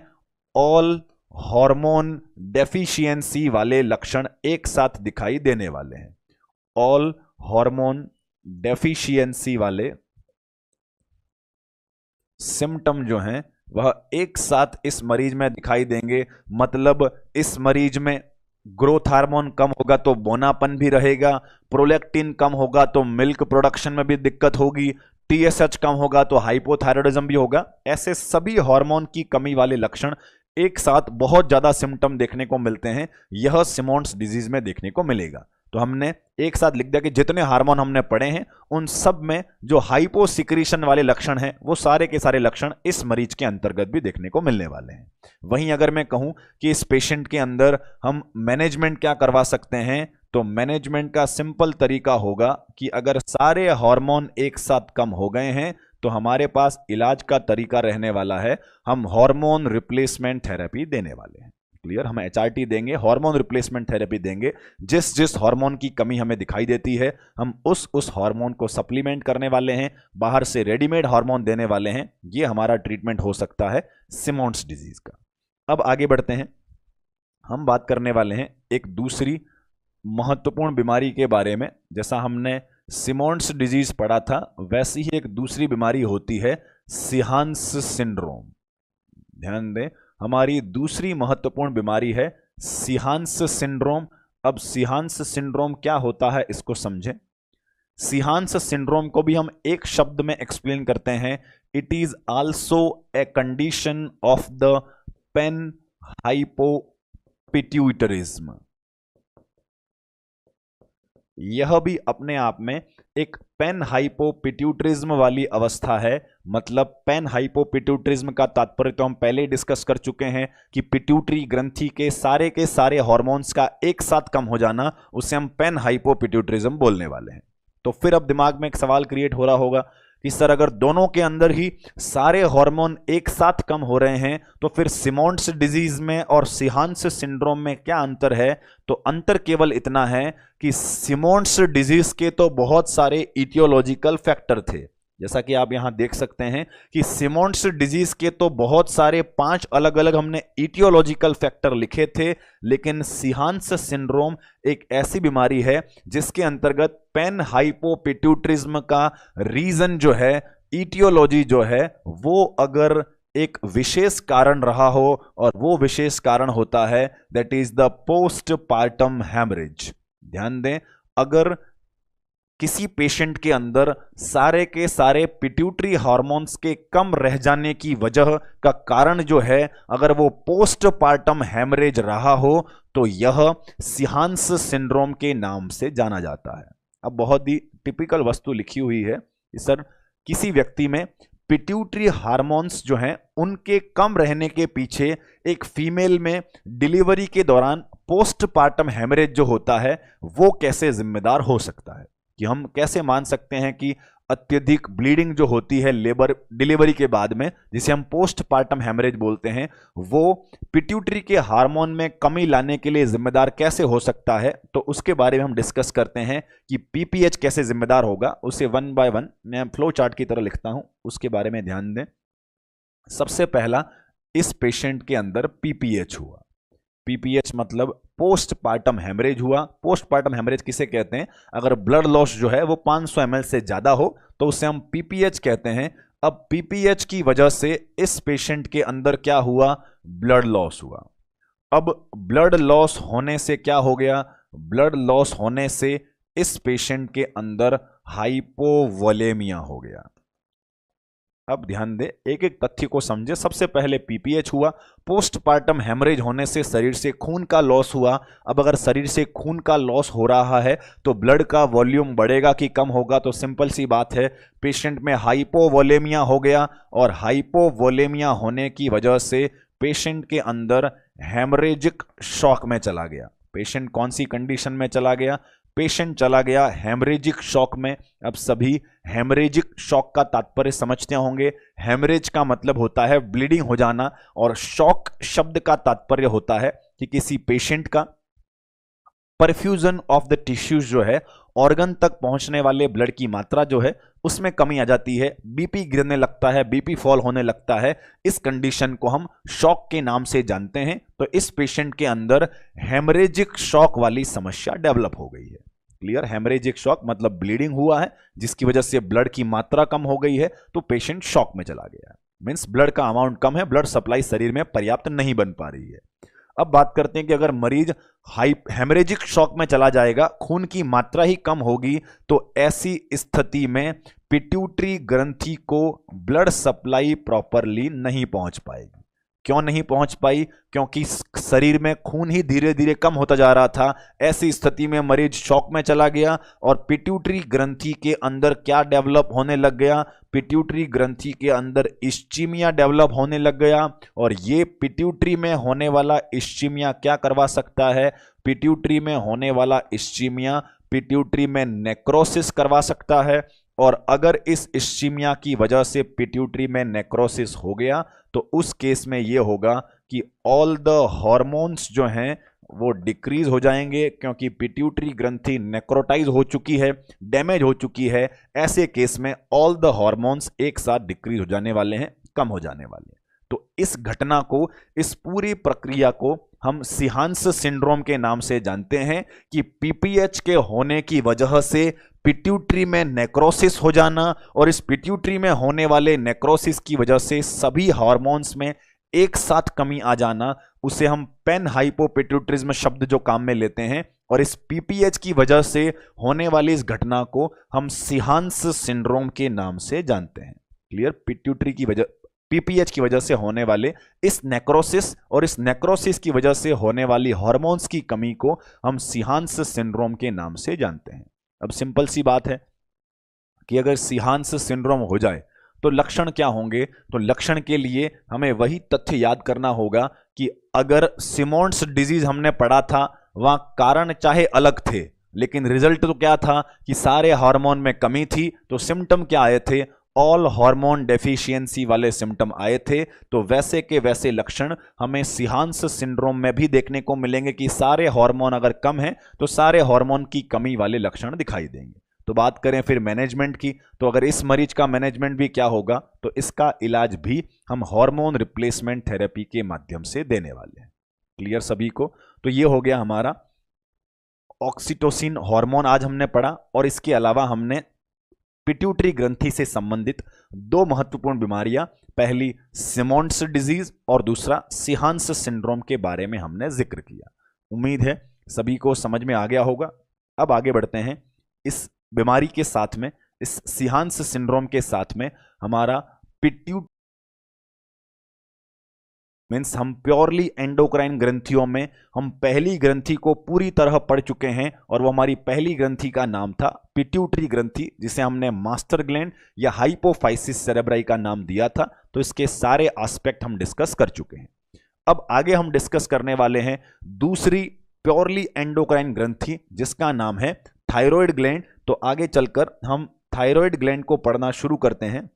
ऑल हार्मोन डेफिशिएंसी वाले लक्षण एक साथ दिखाई देने वाले हैं। ऑल हार्मोन डेफिशिएंसी वाले सिम्टम जो हैं वह एक साथ इस मरीज में दिखाई देंगे। मतलब इस मरीज में ग्रोथ हार्मोन कम होगा तो बोनापन भी रहेगा, प्रोलैक्टिन कम होगा तो मिल्क प्रोडक्शन में भी दिक्कत होगी, टीएसएच कम होगा तो हाइपोथायराइडिज्म भी होगा। ऐसे सभी हार्मोन की कमी वाले लक्षण एक साथ बहुत ज्यादा सिम्टम देखने को मिलते हैं, यह सिमोन्स डिजीज में देखने को मिलेगा। तो हमने एक साथ लिख दिया कि जितने हार्मोन हमने पढ़े हैं उन सब में जो हाइपोसिक्रीशन वाले लक्षण हैं वो सारे के सारे लक्षण इस मरीज के अंतर्गत भी देखने को मिलने वाले हैं। वहीं अगर मैं कहूं कि इस पेशेंट के अंदर हम मैनेजमेंट क्या करवा सकते हैं, तो मैनेजमेंट का सिंपल तरीका होगा कि अगर सारे हार्मोन एक साथ कम हो गए हैं तो हमारे पास इलाज का तरीका रहने वाला है, हम हार्मोन रिप्लेसमेंट थेरेपी देने वाले हैं। क्लियर, हम एचआरटी देंगे, हार्मोन रिप्लेसमेंट थेरेपी देंगे। जिस जिस हार्मोन की कमी हमें दिखाई देती है हम उस हार्मोन को सप्लीमेंट करने वाले हैं, बाहर से रेडीमेड हार्मोन देने वाले हैं। ये हमारा ट्रीटमेंट हो सकता है सिमोन्स डिजीज का। अब आगे बढ़ते हैं, हम बात करने वाले हैं एक दूसरी महत्वपूर्ण बीमारी के बारे में। जैसा हमने सिमोन्स डिजीज पढ़ा था वैसी ही एक दूसरी बीमारी होती है सिहान्स सिंड्रोम। ध्यान दें, हमारी दूसरी महत्वपूर्ण बीमारी है सिहान्स सिंड्रोम। अब सिहान्स सिंड्रोम क्या होता है इसको समझें। सिहान्स सिंड्रोम को भी हम एक शब्द में एक्सप्लेन करते हैं, it is also a condition of the pan hypopituitarism. यह भी अपने आप में एक पेन हाइपोपिट्यूटरिज्म वाली अवस्था है। मतलब पेन हाइपोपिट्यूटरिज्म का तात्पर्य तो हम पहले ही डिस्कस कर चुके हैं कि पिट्यूटरी ग्रंथि के सारे हार्मोन्स का एक साथ कम हो जाना, उसे हम पेन हाइपोपिट्यूटरिज्म बोलने वाले हैं। तो फिर अब दिमाग में एक सवाल क्रिएट हो रहा होगा कि सर अगर दोनों के अंदर ही सारे हार्मोन एक साथ कम हो रहे हैं तो फिर सिमोन्स डिजीज में और सिहान्स सिंड्रोम में क्या अंतर है। तो अंतर केवल इतना है कि सिमोन्स डिजीज के तो बहुत सारे इटियोलॉजिकल फैक्टर थे, जैसा कि आप यहां देख सकते हैं कि सिमोन्स डिजीज के तो बहुत सारे 5 अलग अलग हमने इटियोलॉजिकल फैक्टर लिखे थे, लेकिन सिहान्स सिंड्रोम एक ऐसी बीमारी है जिसके अंतर्गत पेन हाइपोपिट्यूटरिज्म का रीजन जो है, इटियोलॉजी जो है, वो अगर एक विशेष कारण रहा हो और वो विशेष कारण होता है that is the postpartum haemorrhage. ध्यान दें, अगर किसी पेशेंट के अंदर सारे के सारे पिट्यूटरी हार्मोन्स के कम रह जाने की वजह का कारण जो है अगर वो पोस्टपार्टम हेमरेज रहा हो तो यह सिहान्स सिंड्रोम के नाम से जाना जाता है। अब बहुत ही टिपिकल वस्तु लिखी हुई है सर, किसी व्यक्ति में पिट्यूटरी हार्मोन्स जो हैं उनके कम रहने के पीछे एक फीमेल में डिलीवरी के दौरान पोस्टपार्टम हेमरेज जो होता है वो कैसे जिम्मेदार हो सकता है, कि हम कैसे मान सकते हैं कि अत्यधिक ब्लीडिंग जो होती है लेबर डिलीवरी के बाद में, जिसे हम पोस्टपार्टम हेमरेज बोलते हैं, वो पिट्यूटरी के हार्मोन में कमी लाने के लिए जिम्मेदार कैसे हो सकता है। तो उसके बारे में हम डिस्कस करते हैं कि पीपीएच कैसे जिम्मेदार होगा। उसे 1 बाय 1 मैं फ्लो चार्ट की तरह लिखता हूं, उसके बारे में ध्यान दें। सबसे पहला, इस पेशेंट के अंदर पीपीएच हुआ। पीपीएच मतलब पोस्टपार्टम हेमरेज हुआ। पोस्टपार्टम हेमरेज किसे कहते हैं, अगर ब्लड लॉस जो है वो 500 ml से ज्यादा हो तो उसे हम पीपीएच कहते हैं। अब पीपीएच की वजह से इस पेशेंट के अंदर क्या हुआ, ब्लड लॉस हुआ। अब ब्लड लॉस होने से क्या हो गया, ब्लड लॉस होने से इस पेशेंट के अंदर हाइपोवोलेमिया हो गया। अब ध्यान दे, एक एक तथ्य को समझे। सबसे पहले पीपीएच हुआ, पोस्टपार्टम हेमरेज होने से शरीर से खून का लॉस हुआ। अब अगर शरीर से खून का लॉस हो रहा है तो ब्लड का वॉल्यूम बढ़ेगा कि कम होगा? तो सिंपल सी बात है, पेशेंट में हाइपोवोलेमिया हो गया और हाइपोवोलेमिया होने की वजह से पेशेंट के अंदर हेमरेजिक शॉक में चला गया। पेशेंट कौन सी कंडीशन में चला गया? पेशेंट चला गया हेमरेजिक शॉक में। अब सभी हेमरेजिक शॉक का तात्पर्य समझते होंगे। हेमरेज का मतलब होता है ब्लीडिंग हो जाना और शॉक शब्द का तात्पर्य होता है कि किसी पेशेंट का परफ्यूजन ऑफ द टिश्यूज जो है, ऑर्गन तक पहुंचने वाले ब्लड की मात्रा जो है उसमें कमी आ जाती है, बीपी गिरने लगता है, बीपी फॉल होने लगता है। इस कंडीशन को हम शॉक के नाम से जानते हैं। तो इस पेशेंट के अंदर हेमरेजिक शॉक वाली समस्या डेवलप हो गई है। क्लियर? हेमरेजिक शॉक मतलब ब्लीडिंग हुआ है जिसकी वजह से ब्लड की मात्रा कम हो गई है, तो पेशेंट शॉक में चला गया है। मीन्स ब्लड का अमाउंट कम है, ब्लड सप्लाई शरीर में पर्याप्त नहीं बन पा रही है। अब बात करते हैं कि अगर मरीज हेमरेजिक शॉक में चला जाएगा, खून की मात्रा ही कम होगी, तो ऐसी स्थिति में पिट्यूटरी ग्रंथि को ब्लड सप्लाई प्रॉपरली नहीं पहुंच पाएगी। क्यों नहीं पहुंच पाई? क्योंकि शरीर में खून ही धीरे धीरे कम होता जा रहा था। ऐसी स्थिति में मरीज शॉक में चला गया और पिट्यूटरी ग्रंथि के अंदर क्या डेवलप होने लग गया? पिट्यूटरी ग्रंथि के अंदर इस्चीमिया डेवलप होने लग गया। और ये पिट्यूटरी में होने वाला इस्चीमिया क्या करवा सकता है? पिट्यूटरी में होने वाला इस्चीमिया पिट्यूटरी में नेक्रोसिस करवा सकता है। और अगर इस इस्चीमिया की वजह से पिट्यूटरी में नेक्रोसिस हो गया तो उस केस में यह होगा कि ऑल द हार्मोन्स जो हैं वो डिक्रीज हो जाएंगे, क्योंकि पिट्यूटरी ग्रंथि नेक्रोटाइज हो चुकी है, डैमेज हो चुकी है। ऐसे केस में ऑल द हार्मोन्स एक साथ डिक्रीज हो जाने वाले हैं, कम हो जाने वाले हैं। तो इस घटना को, इस पूरी प्रक्रिया को हम सिहांस सिंड्रोम के नाम से जानते हैं कि पीपीएच के होने की वजह से पिट्यूटरी में नेक्रोसिस हो जाना और इस पिट्यूटरी में होने वाले नेक्रोसिस की वजह से सभी हार्मोन्स में एक साथ कमी आ जाना, उसे हम पेन हाइपोपिट्यूटरिज्म शब्द जो काम में लेते हैं। और इस पीपीएच की वजह से होने वाली इस घटना को हम सिहांस सिंड्रोम के नाम से जानते हैं। क्लियर? पिट्यूटरी की वजह, पीपीएच की वजह से होने वाले इस नेक्रोसिस और इस नेक्रोसिस की वजह से होने वाली हार्मोन्स की कमी को हम सिहांस सिंड्रोम के नाम से जानते हैं। अब सिंपल सी बात है कि अगर सिहांस सिंड्रोम हो जाए तो लक्षण क्या होंगे? तो लक्षण के लिए हमें वही तथ्य याद करना होगा कि अगर सिमोन्स डिजीज हमने पढ़ा था, वहां कारण चाहे अलग थे लेकिन रिजल्ट तो क्या था कि सारे हार्मोन में कमी थी। तो सिम्टम क्या आए थे? ऑल हार्मोन डेफिशिएंसी वाले सिम्टम आए थे। तो वैसे के वैसे लक्षण हमें सिहांस सिंड्रोम में भी देखने को मिलेंगे कि सारे हार्मोन अगर कम हैं तो सारे हार्मोन की कमी वाले लक्षण दिखाई देंगे। तो बात करें फिर मैनेजमेंट की, तो अगर इस मरीज का मैनेजमेंट भी क्या होगा? तो इसका इलाज भी हम हार्मोन रिप्लेसमेंट थेरेपी के माध्यम से देने वाले हैं। क्लियर सभी को? तो ये हो गया हमारा ऑक्सीटोसिन हार्मोन आज हमने पढ़ा। और इसके अलावा हमने पिट्यूटरी ग्रंथि से संबंधित दो महत्वपूर्ण बीमारियां, पहली सिमोन्स डिजीज और दूसरा सिहांस सिंड्रोम के बारे में हमने जिक्र किया। उम्मीद है सभी को समझ में आ गया होगा। अब आगे बढ़ते हैं। इस बीमारी के साथ में, इस सिहांस सिंड्रोम के साथ में हमारा मीन्स हम प्योरली एंडोक्राइन ग्रंथियों में हम पहली ग्रंथि को पूरी तरह पढ़ चुके हैं और वो हमारी पहली ग्रंथि का नाम था पिट्यूटरी ग्रंथि, जिसे हमने मास्टर ग्लैंड या हाइपोफाइसिस सेरेब्राई का नाम दिया था। तो इसके सारे एस्पेक्ट हम डिस्कस कर चुके हैं। अब आगे हम डिस्कस करने वाले हैं दूसरी प्योरली एंडोक्राइन ग्रंथि जिसका नाम है थायराइड ग्लैंड। तो आगे चलकर हम थायराइड ग्लैंड को पढ़ना शुरू करते हैं।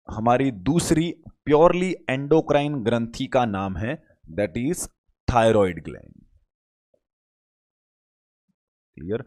हमारी दूसरी प्योरली एंडोक्राइन ग्रंथि का नाम है that is thyroid gland. Clear?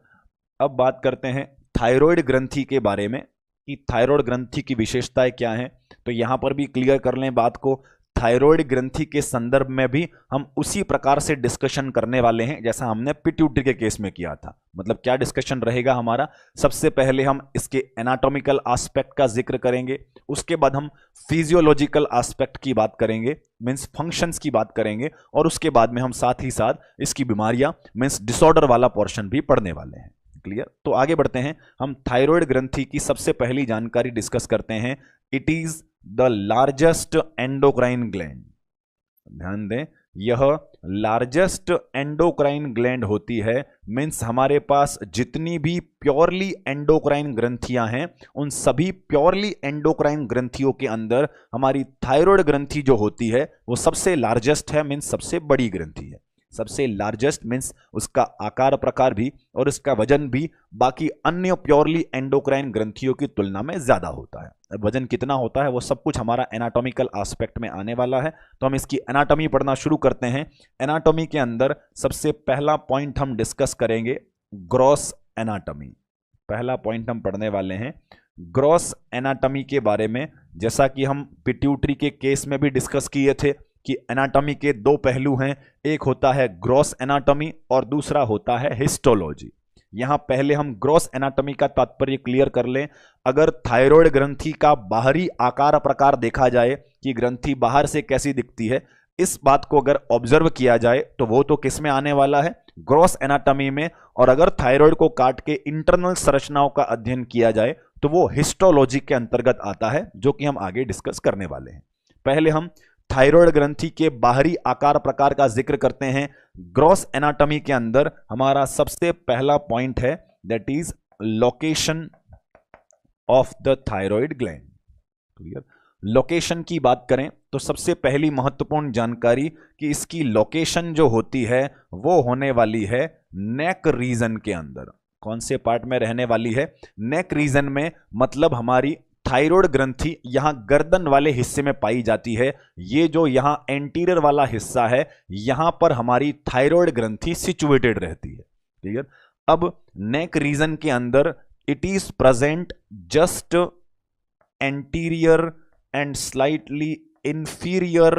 अब बात करते हैं थायराइड ग्रंथि के बारे में कि थायराइड ग्रंथि की विशेषताएं क्या हैं। तो यहां पर भी क्लियर कर लें बात को। थायराइड ग्रंथि के संदर्भ में भी हम उसी प्रकार से डिस्कशन करने वाले हैं जैसा हमने पिट्यूटरी के केस में किया था। मतलब क्या डिस्कशन रहेगा हमारा? सबसे पहले हम इसके एनाटॉमिकल एस्पेक्ट का जिक्र करेंगे, उसके बाद हम फिजियोलॉजिकल एस्पेक्ट की बात करेंगे, मींस फंक्शंस की बात करेंगे, और उसके बाद में हम साथ ही साथ इसकी बीमारियां मींस डिसऑर्डर वाला पोर्शन भी पढ़ने वाले हैं। क्लियर। तो आगे बढ़ते हैं, हम थायराइड ग्रंथि की सबसे पहली जानकारी डिस्कस करते हैं। It is the largest endocrine gland. ध्यान दें, यह लार्जेस्ट एंडोक्राइन ग्लैंड होती है। मीन्स हमारे पास जितनी भी प्योरली एंडोक्राइन ग्रंथियां हैं, उन सभी प्योरली एंडोक्राइन ग्रंथियों के अंदर हमारी थायराइड ग्रंथि जो होती है वो सबसे लार्जेस्ट है, मीन्स सबसे बड़ी ग्रंथि है। सबसे लार्जेस्ट मीन्स उसका आकार प्रकार भी और उसका वजन भी बाकी अन्य प्योरली एंडोक्राइन ग्रंथियों की तुलना में ज्यादा होता है। वजन कितना होता है वो सब कुछ हमारा एनाटॉमिकल एस्पेक्ट में आने वाला है, तो हम इसकी एनाटॉमी पढ़ना शुरू करते हैं। एनाटॉमी के अंदर सबसे पहला पॉइंट हम डिस्कस करेंगे ग्रॉस एनाटॉमी। पहला पॉइंट हम पढ़ने वाले हैं ग्रॉस एनाटॉमी के बारे में। जैसा कि हम पिट्यूटरी के केस में भी डिस्कस किए थे कि एनाटॉमी के दो पहलू हैं, एक होता है ग्रॉस एनाटॉमी और दूसरा होता है हिस्टोलॉजी। यहां पहले हम ग्रॉस एनाटॉमी का तात्पर्य क्लियर कर लें। अगर थायराइड ग्रंथि का बाहरी आकार प्रकार देखा जाए कि ग्रंथि बाहर से कैसी दिखती है, इस बात को अगर ऑब्जर्व किया जाए तो वो तो किस में आने वाला है, ग्रॉस एनाटॉमी में। और अगर थायराइड को काट के इंटरनल संरचनाओं का अध्ययन किया जाए तो वो हिस्टोलॉजी के अंतर्गत आता है, जो कि हम आगे डिस्कस करने वाले हैं। पहले हम थायराइड ग्रंथि के बाहरी आकार प्रकार का जिक्र करते हैं। ग्रॉस एनाटॉमी के अंदर हमारा सबसे पहला पॉइंट है that is location of the thyroid gland. Clear. Location की बात करें तो सबसे पहली महत्वपूर्ण जानकारी कि इसकी लोकेशन जो होती है वो होने वाली है नेक रीजन के अंदर। कौन से पार्ट में रहने वाली है, नेक रीजन में, मतलब हमारी थायराइड ग्रंथि यहां गर्दन वाले हिस्से में पाई जाती है। ये जो यहां एंटीरियर वाला हिस्सा है, यहां पर हमारी थायराइड ग्रंथि सिचुएटेड रहती है। क्लियर। अब नेक रीजन के अंदर it is present just anterior and slightly inferior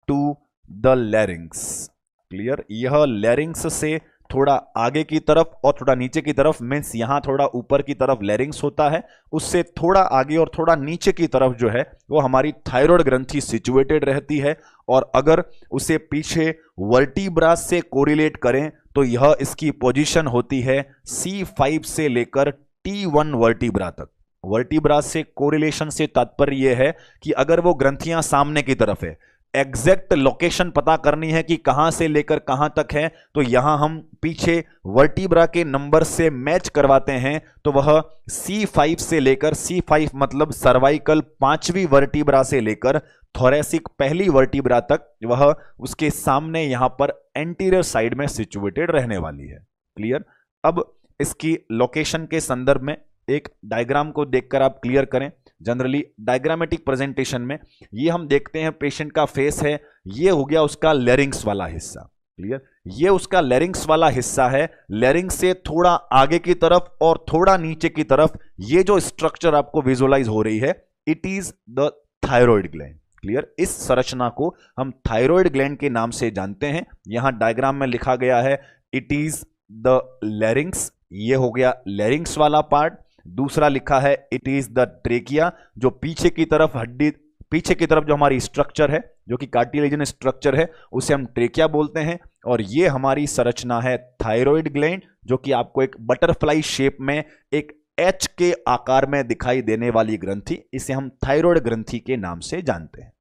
to the larynx. Clear. यह लैरिंग्स से थोड़ा आगे की तरफ और थोड़ा नीचे की तरफ, मीन्स यहां थोड़ा ऊपर की तरफ लैरिंग्स होता है, उससे थोड़ा आगे और थोड़ा नीचे की तरफ जो है वो हमारी थायराइड ग्रंथि सिचुएटेड रहती है। और अगर उसे पीछे वर्टिब्रा से कोरिलेट करें तो यह इसकी पोजीशन होती है C5 से लेकर T1 वर्टिब्रा तक। वर्टिब्रा से कोरिलेशन से तात्पर्य यह है कि अगर वो ग्रंथियां सामने की तरफ है, एग्जैक्ट लोकेशन पता करनी है कि कहां से लेकर कहां तक है, तो यहां हम पीछे वर्टिब्रा के नंबर से मैच करवाते हैं। तो वह C5 से लेकर, C5 मतलब सर्वाइकल 5वीं वर्टिब्रा से लेकर थोरेसिक पहली वर्टिब्रा तक, वह उसके सामने यहां पर एंटीरियर साइड में सिचुएटेड रहने वाली है। क्लियर। अब इसकी लोकेशन के संदर्भ में एक डायग्राम को देखकर आप क्लियर करें। जनरली डायग्रामेटिक प्रेजेंटेशन में ये हम देखते हैं पेशेंट का फेस है, ये हो गया उसका लैरिंग्स वाला हिस्सा। क्लियर। ये उसका लैरिंग्स वाला हिस्सा है। लैरिंग्स से थोड़ा आगे की तरफ और थोड़ा नीचे की तरफ ये जो स्ट्रक्चर आपको विजुअलाइज हो रही है, it is the thyroid gland. Clear. इस संरचना को हम थायराइड ग्लैंड के नाम से जानते हैं। यहां डायग्राम में लिखा गया है इट इज द लैरिंग्स। ये हो गया लैरिंग्स वाला पार्ट। दूसरा लिखा है इट इज द ट्रेकिया, जो पीछे की तरफ हड्डी, पीछे की तरफ जो हमारी स्ट्रक्चर है, जो कि कार्टिलेजन स्ट्रक्चर है, उसे हम ट्रेकिया बोलते हैं। और ये हमारी संरचना है थायराइड ग्लैंड, जो कि आपको एक बटरफ्लाई शेप में एक एच के आकार में दिखाई देने वाली ग्रंथि, इसे हम थायराइड ग्रंथि के नाम से जानते हैं।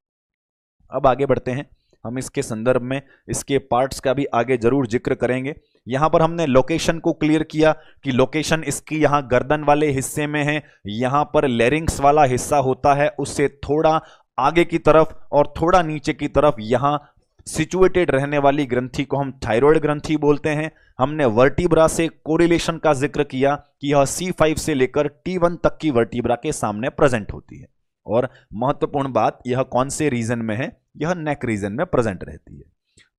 अब आगे बढ़ते हैं, हम इसके संदर्भ में इसके पार्ट्स का भी आगे जरूर जिक्र करेंगे। यहां पर हमने लोकेशन को क्लियर किया कि लोकेशन इसकी यहां गर्दन वाले हिस्से में है। यहां पर लैरिंग्स वाला हिस्सा होता है, उससे थोड़ा आगे की तरफ और थोड़ा नीचे की तरफ यहां सिचुएटेड रहने वाली ग्रंथि को हम थायराइड ग्रंथि बोलते हैं। हमने वर्टिब्रा से कोरिलेशन का जिक्र किया कि यह C5 से लेकर T1 तक की वर्टिब्रा के सामने प्रेजेंट होती है। और महत्वपूर्ण बात, यह कौन से रीजन में है, यह नेक रीजन में प्रेजेंट रहती है।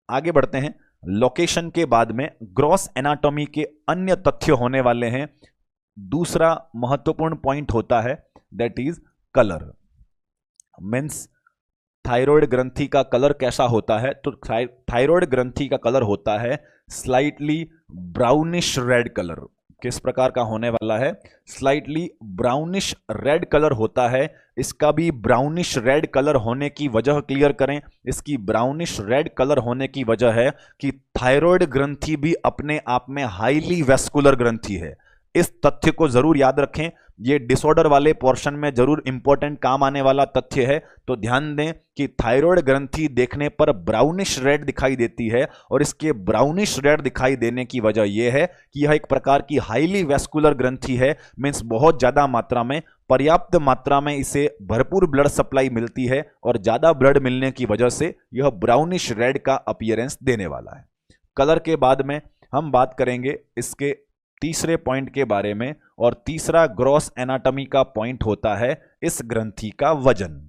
आगे बढ़ते हैं, लोकेशन के बाद में ग्रॉस एनाटॉमी के अन्य तथ्य होने वाले हैं। दूसरा महत्वपूर्ण पॉइंट होता है that is colour. Means thyroid ग्रंथि का कलर कैसा होता है, तो थायराइड ग्रंथि का कलर होता है स्लाइटली ब्राउनिश रेड कलर। किस प्रकार का होने वाला है, स्लाइटली ब्राउनिश रेड कलर होता है। इसका भी ब्राउनिश रेड कलर होने की वजह क्लियर करें। इसकी ब्राउनिश रेड कलर होने की वजह है कि थायराइड ग्रंथि भी अपने आप में हाईली वैस्कुलर ग्रंथि है। इस तथ्य को जरूर याद रखें, ये डिसऑर्डर वाले पोर्शन में जरूर इंपॉर्टेंट काम आने वाला तथ्य है। तो ध्यान दें कि थायराइड ग्रंथि देखने पर ब्राउनिश रेड दिखाई देती है, और इसके ब्राउनिश रेड दिखाई देने की वजह यह है कि यह एक प्रकार की हाईली वैस्कुलर ग्रंथि है। मींस बहुत ज्यादा मात्रा में, पर्याप्त मात्रा में इसे भरपूर ब्लड सप्लाई मिलती है, और ज्यादा ब्लड मिलने की वजह से यह ब्राउनिश रेड का अपीयरेंस देने वाला है। कलर के बाद में हम बात करेंगे इसके तीसरे पॉइंट के बारे में, और तीसरा ग्रॉस एनाटॉमी का पॉइंट होता है इस ग्रंथि का वजन।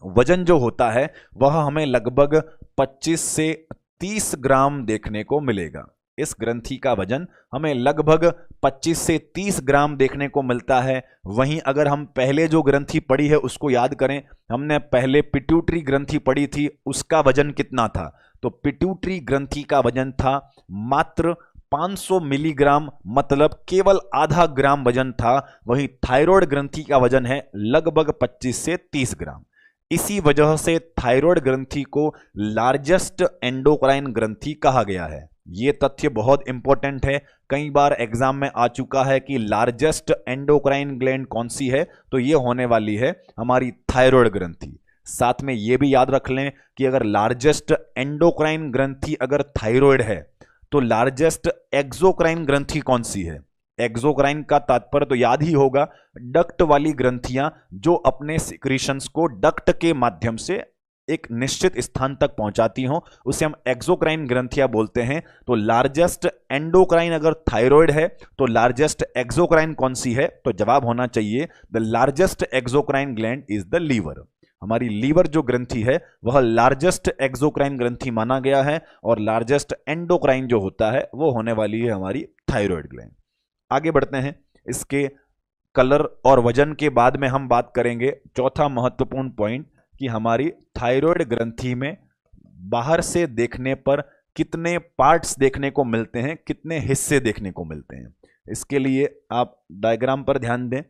वजन जो होता है वह हमें लगभग 25 से 30 ग्राम देखने को मिलेगा। इस ग्रंथि का वजन हमें लगभग 25 से 30 ग्राम देखने को मिलता है। वहीं अगर हम पहले जो ग्रंथि पढ़ी है उसको याद करें, हमने पहले पिट्यूटरी ग्रंथि पढ़ी थी, उसका वजन कितना था? तो पिट्यूटरी ग्रंथि का वजन था मात्र 500 मिलीग्राम, मतलब केवल आधा ग्राम वजन था। वहीं थायराइड ग्रंथि का वजन है लगभग 25 से 30 ग्राम। इसी वजह से थायराइड ग्रंथि को लार्जेस्ट एंडोक्राइन ग्रंथि कहा गया है। यह तथ्य बहुत इंपॉर्टेंट है, कई बार एग्जाम में आ चुका है कि लार्जेस्ट एंडोक्राइन ग्लैंड कौन सी है, तो यह होने वाली है हमारी थायराइड ग्रंथि। साथ में यह भी याद रख लें कि अगर लार्जेस्ट एंडोक्राइन ग्रंथि अगर थायराइड है, तो लार्जेस्ट एक्सोक्राइन ग्रंथि कौन सी है? एक्सोक्राइन का तात्पर्य तो याद ही होगा, डक्ट वाली ग्रंथियां जो अपने सिक्रीशंस को डक्ट के माध्यम से एक निश्चित स्थान तक पहुंचाती हों, उसे हम एक्सोक्राइन ग्रंथियां बोलते हैं। तो लार्जेस्ट एंडोक्राइन अगर थायराइड है तो लार्जेस्ट एक्सोक्राइन कौन सी है? तो जवाब होना चाहिए the largest exocrine gland is the liver. हमारी लीवर जो ग्रंथि है वह लार्जेस्ट एक्सोक्राइन ग्रंथि माना गया है, और लार्जेस्ट एंडोक्राइन जो होता है वो होने वाली है हमारी थायराइड ग्लैंड। आगे बढ़ते हैं, इसके कलर और वजन के बाद में हम बात करेंगे चौथा महत्वपूर्ण पॉइंट कि हमारी थायराइड ग्रंथि में बाहर से देखने पर कितने पार्ट्स देखने को मिलते हैं, कितने हिस्से देखने को मिलते हैं। इसके लिए आप डायग्राम पर ध्यान दें।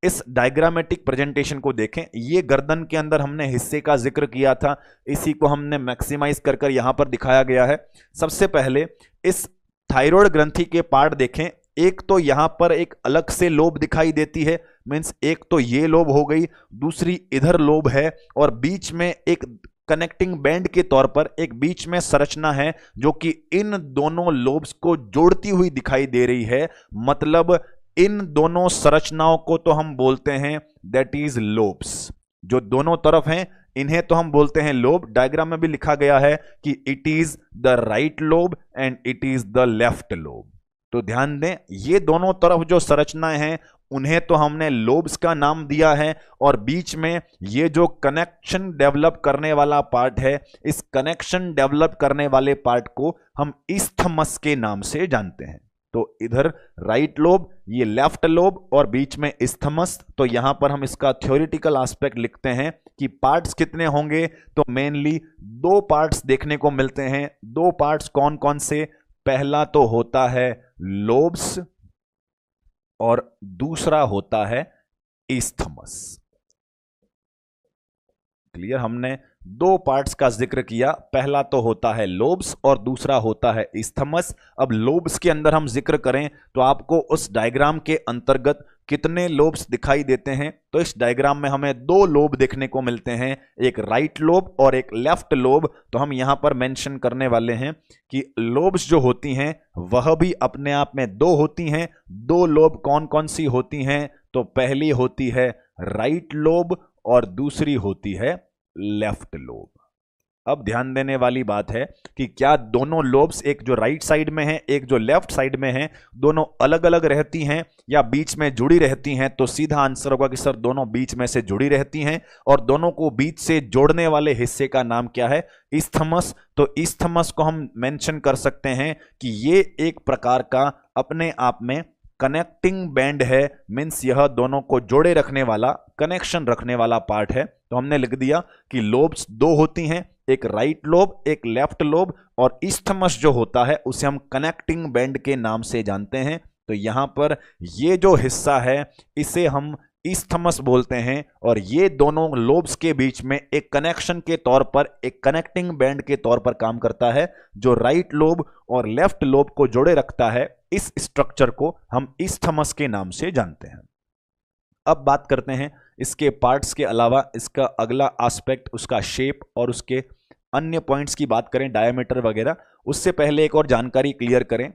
इस डायग्रामेटिक प्रेजेंटेशन को देखें। ये गर्दन के अंदर हमने हिस्से का जिक्र किया था, इसी को हमने मैक्सिमाइज कर कर यहां पर दिखाया गया है। सबसे पहले इस थायराइड ग्रंथि के पार्ट देखें। एक तो यहां पर एक अलग से लोब दिखाई देती है, मींस एक तो ये लोब हो गई, दूसरी इधर लोब है, और बीच में एक कनेक्टिंग बैंड के तौर पर एक बीच में संरचना है जो कि इन दोनों लोब्स को जोड़ती हुई दिखाई दे रही है। मतलब इन दोनों संरचनाओं को तो हम बोलते हैं दैट इज लोब्स। जो दोनों तरफ हैं इन्हें तो हम बोलते हैं लोब। डायग्राम में भी लिखा गया है कि it is the right lobe and it is the left lobe. तो ध्यान दें, ये दोनों तरफ जो संरचनाएं हैं उन्हें तो हमने लोब्स का नाम दिया है, और बीच में ये जो कनेक्शन डेवलप करने वाला पार्ट है, इस कनेक्शन डेवलप करने वाले पार्ट को हम इस्थमस के नाम से जानते हैं। तो इधर राइट लोब, ये लेफ्ट लोब, और बीच में इस्थमस। तो यहां पर हम इसका थ्योरेटिकल एस्पेक्ट लिखते हैं कि पार्ट्स कितने होंगे, तो मेनली दो पार्ट्स देखने को मिलते हैं। दो पार्ट्स कौन कौन से? पहला तो होता है लोब्स और दूसरा होता है इस्थमस। क्लियर? हमने दो पार्ट्स का जिक्र किया, पहला तो होता है लोब्स और दूसरा होता है इस्थमस। अब लोब्स के अंदर हम जिक्र करें तो आपको उस डायग्राम के अंतर्गत कितने लोब्स दिखाई देते हैं? तो इस डायग्राम में हमें दो लोब देखने को मिलते हैं, एक राइट लोब और एक लेफ्ट लोब। तो हम यहां पर मेंशन करने वाले हैं कि लोब्स जो होती हैं वह भी अपने आप में दो होती हैं। दो लोब कौन कौन सी होती हैं? तो पहली होती है राइट लोब और दूसरी होती है लेफ्ट लोब। अब ध्यान देने वाली बात है कि क्या दोनों लोब्स, एक जो राइट साइड में है एक जो लेफ्ट साइड में है, दोनों अलग अलग रहती हैं या बीच में जुड़ी रहती हैं? तो सीधा आंसर होगा कि सर दोनों बीच में से जुड़ी रहती हैं, और दोनों को बीच से जोड़ने वाले हिस्से का नाम क्या है? इस्थमस। तो इस्थमस को हम मेंशन कर सकते हैं कि ये एक प्रकार का अपने आप में कनेक्टिंग बैंड है, मींस यह दोनों को जोड़े रखने वाला, कनेक्शन रखने वाला पार्ट है। तो हमने लिख दिया कि लोब्स दो होती हैं, एक राइट लोब एक लेफ्ट लोब, और इस्थमस जो होता है उसे हम कनेक्टिंग बैंड के नाम से जानते हैं। तो यहां पर ये जो हिस्सा है इसे हम ईस्थमस बोलते हैं, और ये दोनों लोब्स के बीच में एक कनेक्शन के तौर पर, एक कनेक्टिंग बैंड के तौर पर काम करता है, जो राइट लोब और लेफ्ट लोब को जोड़े रखता है। इस स्ट्रक्चर को हम ईस्थमस के नाम से जानते हैं। अब बात करते हैं इसके पार्ट्स के अलावा इसका अगला एस्पेक्ट, उसका शेप और उसके अन्य पॉइंट्स की बात करें, डायमीटर वगैरह। उससे पहले एक और जानकारी क्लियर करें।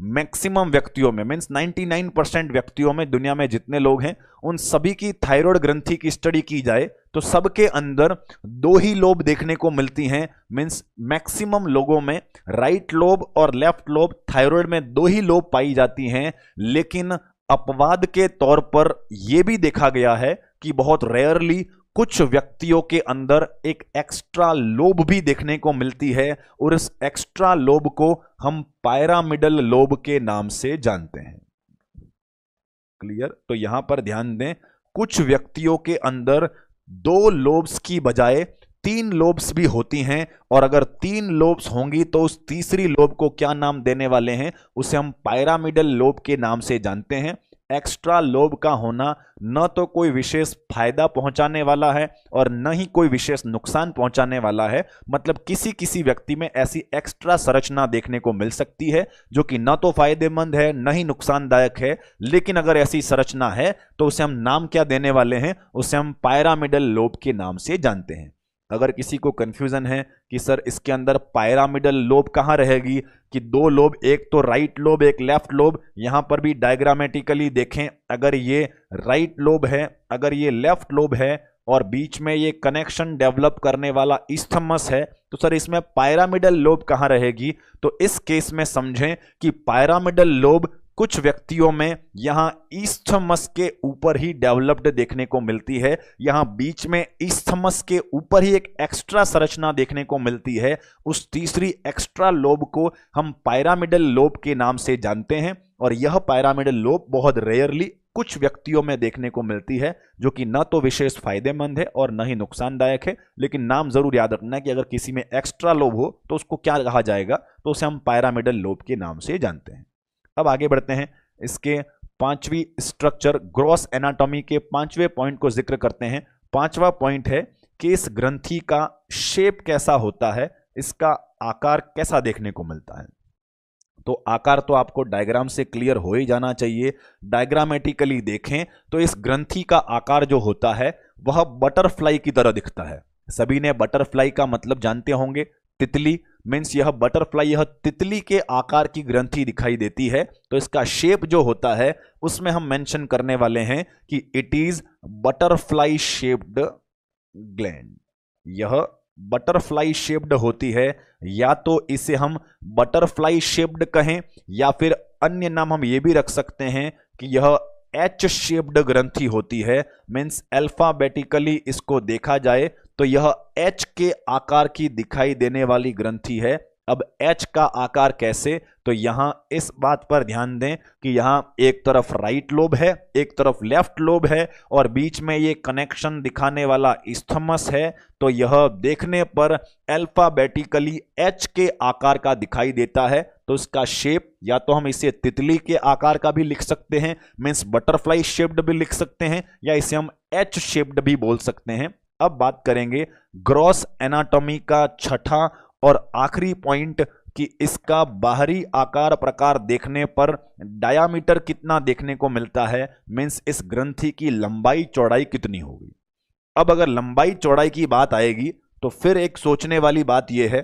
मैक्सिमम व्यक्तियों में, मीन्स 99% व्यक्तियों में, दुनिया में जितने लोग हैं उन सभी की थायराइड ग्रंथि की स्टडी की जाए तो सबके अंदर दो ही लोब देखने को मिलती हैं। मीन्स मैक्सिमम लोगों में राइट लोब और लेफ्ट लोब, थायराइड में दो ही लोब पाई जाती हैं। लेकिन अपवाद के तौर पर यह भी देखा गया है कि बहुत रेयरली कुछ व्यक्तियों के अंदर एक एक्स्ट्रा लोब भी देखने को मिलती है, और इस एक्स्ट्रा लोब को हम पायरामिडल लोब के नाम से जानते हैं। क्लियर? तो यहां पर ध्यान दें, कुछ व्यक्तियों के अंदर दो लोब्स की बजाय 3 लोब्स भी होती हैं, और अगर 3 लोब्स होंगी तो उस तीसरी लोब को क्या नाम देने वाले हैं, उसे हम पायरामिडल लोब के नाम से जानते हैं। एक्स्ट्रा लोब का होना न तो कोई विशेष फायदा पहुंचाने वाला है और न ही कोई विशेष नुकसान पहुंचाने वाला है। मतलब किसी किसी व्यक्ति में ऐसी एक्स्ट्रा संरचना देखने को मिल सकती है जो कि न तो फायदेमंद है न ही नुकसानदायक है, लेकिन अगर ऐसी संरचना है तो उसे हम नाम क्या देने वाले हैं, उसे हम पायरामिडल लोब के नाम से जानते हैं। अगर किसी को कंफ्यूजन है कि सर इसके अंदर पायरामिडल लोब कहाँ रहेगी, कि दो लोब, एक तो राइट लोब एक लेफ्ट लोब, यहां पर भी डायग्रामेटिकली देखें, अगर ये राइट लोब है, अगर ये लेफ्ट लोब है और बीच में ये कनेक्शन डेवलप करने वाला ईस्थमस है, तो सर इसमें पायरामिडल लोब कहाँ रहेगी। तो इस केस में समझें कि पायरामिडल लोब कुछ व्यक्तियों में यहां ईस्थमस के ऊपर ही डेवलप्ड देखने को मिलती है, यहां बीच में ईस्थमस के ऊपर ही एक एक्स्ट्रा संरचना देखने को मिलती है। उस तीसरी एक्स्ट्रा लोब को हम पायरामिडल लोब के नाम से जानते हैं, और यह पायरामिडल लोब बहुत रेयरली कुछ व्यक्तियों में देखने को मिलती है, जो कि न तो विशेष फायदेमंद है और न ही नुकसानदायक है। लेकिन नाम जरूर याद रखना है कि अगर किसी में एक्स्ट्रा लोब हो तो उसको क्या कहा जाएगा, तो उसे हम पायरामिडल लोब के नाम से जानते हैं। अब आगे बढ़ते हैं, इसके 5वीं स्ट्रक्चर ग्रॉस एनाटॉमी के 5वें पॉइंट को जिक्र करते हैं। 5वां पॉइंट है कि इस ग्रंथि का शेप कैसा होता है, इसका आकार कैसा देखने को मिलता है। तो आकार तो आपको डायग्राम से क्लियर हो ही जाना चाहिए। डायग्रामेटिकली देखें तो इस ग्रंथि का आकार जो होता है वह बटरफ्लाई की तरह दिखता है। सभी ने बटरफ्लाई का मतलब जानते होंगे, तितली। मीन्स यह बटरफ्लाई, यह तितली के आकार की ग्रंथि दिखाई देती है। तो इसका शेप जो होता है उसमें हम मेंशन करने वाले हैं कि it is butterfly shaped gland. यह बटरफ्लाई शेप्ड होती है, या तो इसे हम बटरफ्लाई शेप्ड कहें, या फिर अन्य नाम हम ये भी रख सकते हैं कि यह एच शेप्ड ग्रंथि होती है। मीन्स अल्फाबेटिकली इसको देखा जाए तो यह एच के आकार की दिखाई देने वाली ग्रंथि है। अब एच का आकार कैसे, तो यहां इस बात पर ध्यान दें कि यहां एक तरफ राइट लोब है, एक तरफ लेफ्ट लोब है, और बीच में ये कनेक्शन दिखाने वाला ईस्थमस है। तो यह देखने पर अल्फाबेटिकली एच के आकार का दिखाई देता है। तो इसका शेप या तो हम इसे तितली के आकार का भी लिख सकते हैं, मीन्स बटरफ्लाई शेप्ड भी लिख सकते हैं, या इसे हम एच शेप्ड भी बोल सकते हैं। अब बात करेंगे ग्रॉस एनाटॉमी का छठा और आखिरी पॉइंट कि इसका बाहरी आकार प्रकार देखने पर डायामीटर कितना देखने को मिलता है, मीन्स इस ग्रंथि की लंबाई चौड़ाई कितनी होगी। अब अगर लंबाई चौड़ाई की बात आएगी तो फिर एक सोचने वाली बात यह है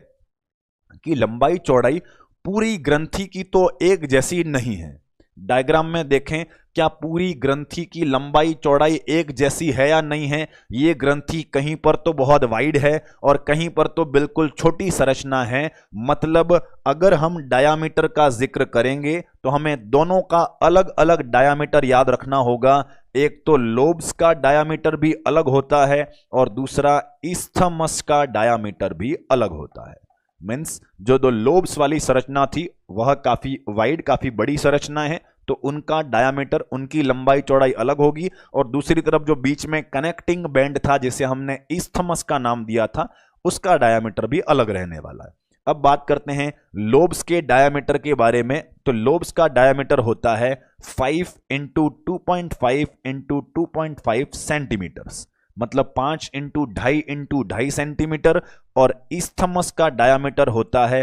कि लंबाई चौड़ाई पूरी ग्रंथि की तो एक जैसी नहीं है। डायग्राम में देखें, क्या पूरी ग्रंथि की लंबाई चौड़ाई एक जैसी है या नहीं है। ये ग्रंथि कहीं पर तो बहुत वाइड है और कहीं पर तो बिल्कुल छोटी संरचना है। मतलब अगर हम डायामीटर का जिक्र करेंगे तो हमें दोनों का अलग अलग डायामीटर याद रखना होगा। एक तो लोब्स का डायामीटर भी अलग होता है और दूसरा ईस्थमस का डायामीटर भी अलग होता है। मीन्स जो दो लोब्स वाली संरचना थी वह काफी वाइड, काफी बड़ी संरचना है, तो उनका डायामीटर, उनकी लंबाई चौड़ाई अलग होगी। और दूसरी तरफ जो बीच में कनेक्टिंग बैंड था जिसे हमने ईस्थमस का नाम दिया था, उसका डायामीटर भी अलग रहने वाला है। अब बात करते हैं लोब्स के डायामीटर के बारे में। तो लोब्स का डायमीटर होता है 5 इंटू 2.5 इंटू 2.5 सेंटीमीटर्स, मतलब 5 इंटू 2.5 सेंटीमीटर। और इस्थमस का डायमीटर होता है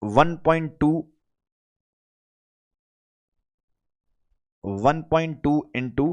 1.2 इंटू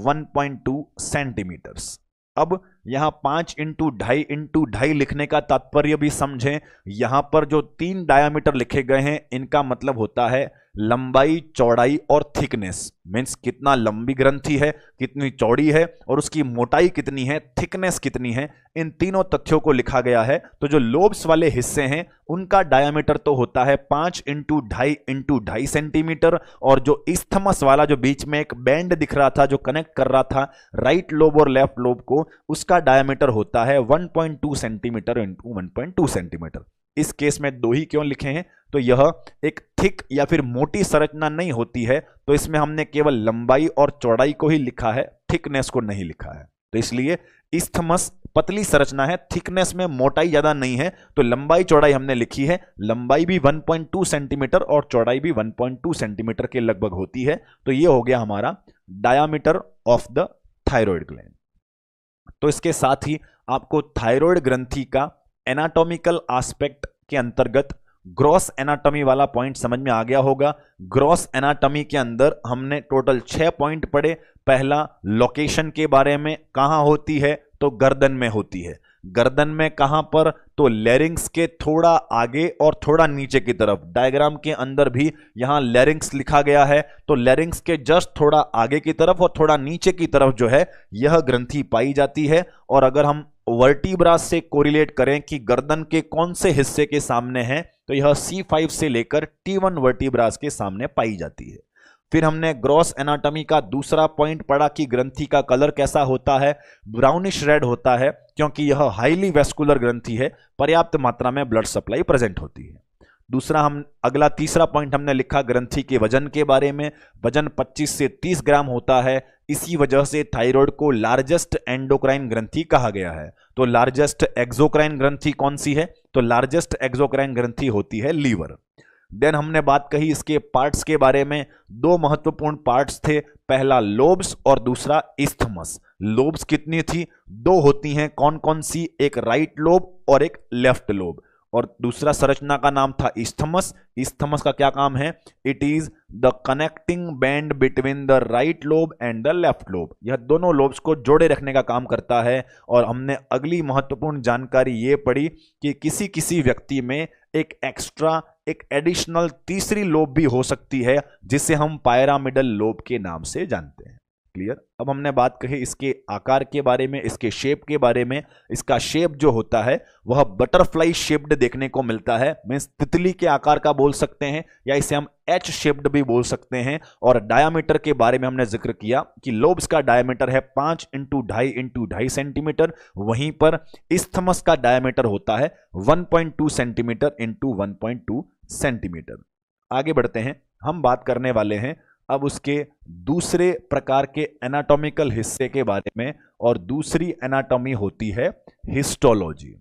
1.2 सेंटीमीटर्स। अब यहां 5 इंटू 2.5 लिखने का तात्पर्य भी समझें। यहां पर जो 3 डायामीटर लिखे गए हैं इनका मतलब होता है लंबाई, चौड़ाई और थिकनेस। मीन्स कितना लंबी ग्रंथि है, कितनी चौड़ी है और उसकी मोटाई कितनी है, थिकनेस कितनी है, इन तीनों तथ्यों को लिखा गया है। तो जो लोब्स वाले हिस्से हैं उनका डायामीटर तो होता है 5 इंटू 2.5 सेंटीमीटर, और जो इस्थमस वाला जो बीच में एक बैंड दिख रहा था जो कनेक्ट कर रहा था राइट लोब और लेफ्ट लोब को, उसका डायमीटर होता है 1.2 सेंटीमीटर इंटू 1.2 सेंटीमीटर। इस केस में 2 ही क्यों लिखे हैं, तो यह एक थिक या फिर मोटी संरचना नहीं होती है, तो इसमें हमने केवल लंबाई और चौड़ाई को ही लिखा है, थिकनेस को नहीं लिखा है। तो इसलिए इस्थमस पतली संरचना है, थिकनेस में मोटाई ज्यादा नहीं है, तो लंबाई चौड़ाई हमने लिखी है। लंबाई भी 1.2 सेंटीमीटर और चौड़ाई भी 1.2 सेंटीमीटर के लगभग होती है। तो यह हो गया हमारा diameter of the thyroid gland. तो इसके साथ ही आपको थायराइड ग्रंथि का एनाटॉमिकल एस्पेक्ट के अंतर्गत ग्रॉस एनाटॉमी वाला पॉइंट समझ में आ गया होगा। ग्रॉस एनाटॉमी के अंदर हमने टोटल 6 पॉइंट पढ़े। पहला, लोकेशन के बारे में, कहां होती है, तो गर्दन में होती है। गर्दन में कहां पर, तो लैरिंग्स के थोड़ा आगे और थोड़ा नीचे की तरफ। डायग्राम के अंदर भी यहां लैरिंग्स लिखा गया है, तो लैरिंग्स के जस्ट थोड़ा आगे की तरफ और थोड़ा नीचे की तरफ जो है यह ग्रंथि पाई जाती है। और अगर हम वर्टिब्रा से कोरिलेट करें कि गर्दन के कौन से हिस्से के सामने है, तो यह C5 से लेकर T1 वर्टिब्रास के सामने पाई जाती है। फिर हमने ग्रॉस एनाटॉमी का दूसरा पॉइंट पढ़ा कि ग्रंथि का कलर कैसा होता है, ब्राउनिश रेड होता है, क्योंकि यह हाईली वेस्कुलर ग्रंथि है, पर्याप्त मात्रा में ब्लड सप्लाई प्रेजेंट होती है। दूसरा तीसरा पॉइंट हमने लिखा ग्रंथि के वजन के बारे में। वजन 25 से 30 ग्राम होता है। इसी वजह से थायराइड को लार्जेस्ट एंडोक्राइन ग्रंथि कहा गया है। तो लार्जेस्ट एक्सोक्राइन ग्रंथि कौन सी है, तो लार्जेस्ट एक्सोक्राइन ग्रंथि होती है लीवर। देन हमने बात कही इसके पार्ट्स के बारे में। 2 महत्वपूर्ण पार्ट्स थे, पहला लोब्स और दूसरा इस्थमस। लोब्स कितनी थी, 2 होती हैं। कौन कौन सी, एक राइट लोब और एक लेफ्ट लोब। और दूसरा संरचना का नाम था इस्थमस। इस्थमस का क्या काम है, it is the connecting band between the right lobe and the left lobe. यह दोनों लोब्स को जोड़े रखने का काम करता है। और हमने अगली महत्वपूर्ण जानकारी ये पढ़ी कि किसी किसी व्यक्ति में एक एक्स्ट्रा, एक एडिशनल तीसरी लोब भी हो सकती है, जिसे हम पायरामिडल लोब के नाम से जानते हैं। क्लियर। अब हमने बात कही इसके आकार के बारे में, इसके शेप के बारे में। इसका शेप जो होता है वह बटरफ्लाई शेप्ड देखने को मिलता है, मीन्स तितली के आकार का बोल सकते हैं, या इसे हम एच शेप्ड भी बोल सकते हैं। और डायामीटर के बारे में हमने जिक्र किया कि लोब्स का डायामीटर है 5 इंटू 2.5 सेंटीमीटर। वहीं पर इस्थमस का डायामीटर होता है 1.2 सेंटीमीटर इंटू 1.2 सेंटीमीटर। आगे बढ़ते हैं, हम बात करने वाले हैं अब उसके दूसरे प्रकार के एनाटॉमिकल हिस्से के बारे में, और दूसरी एनाटॉमी होती है हिस्टोलॉजी।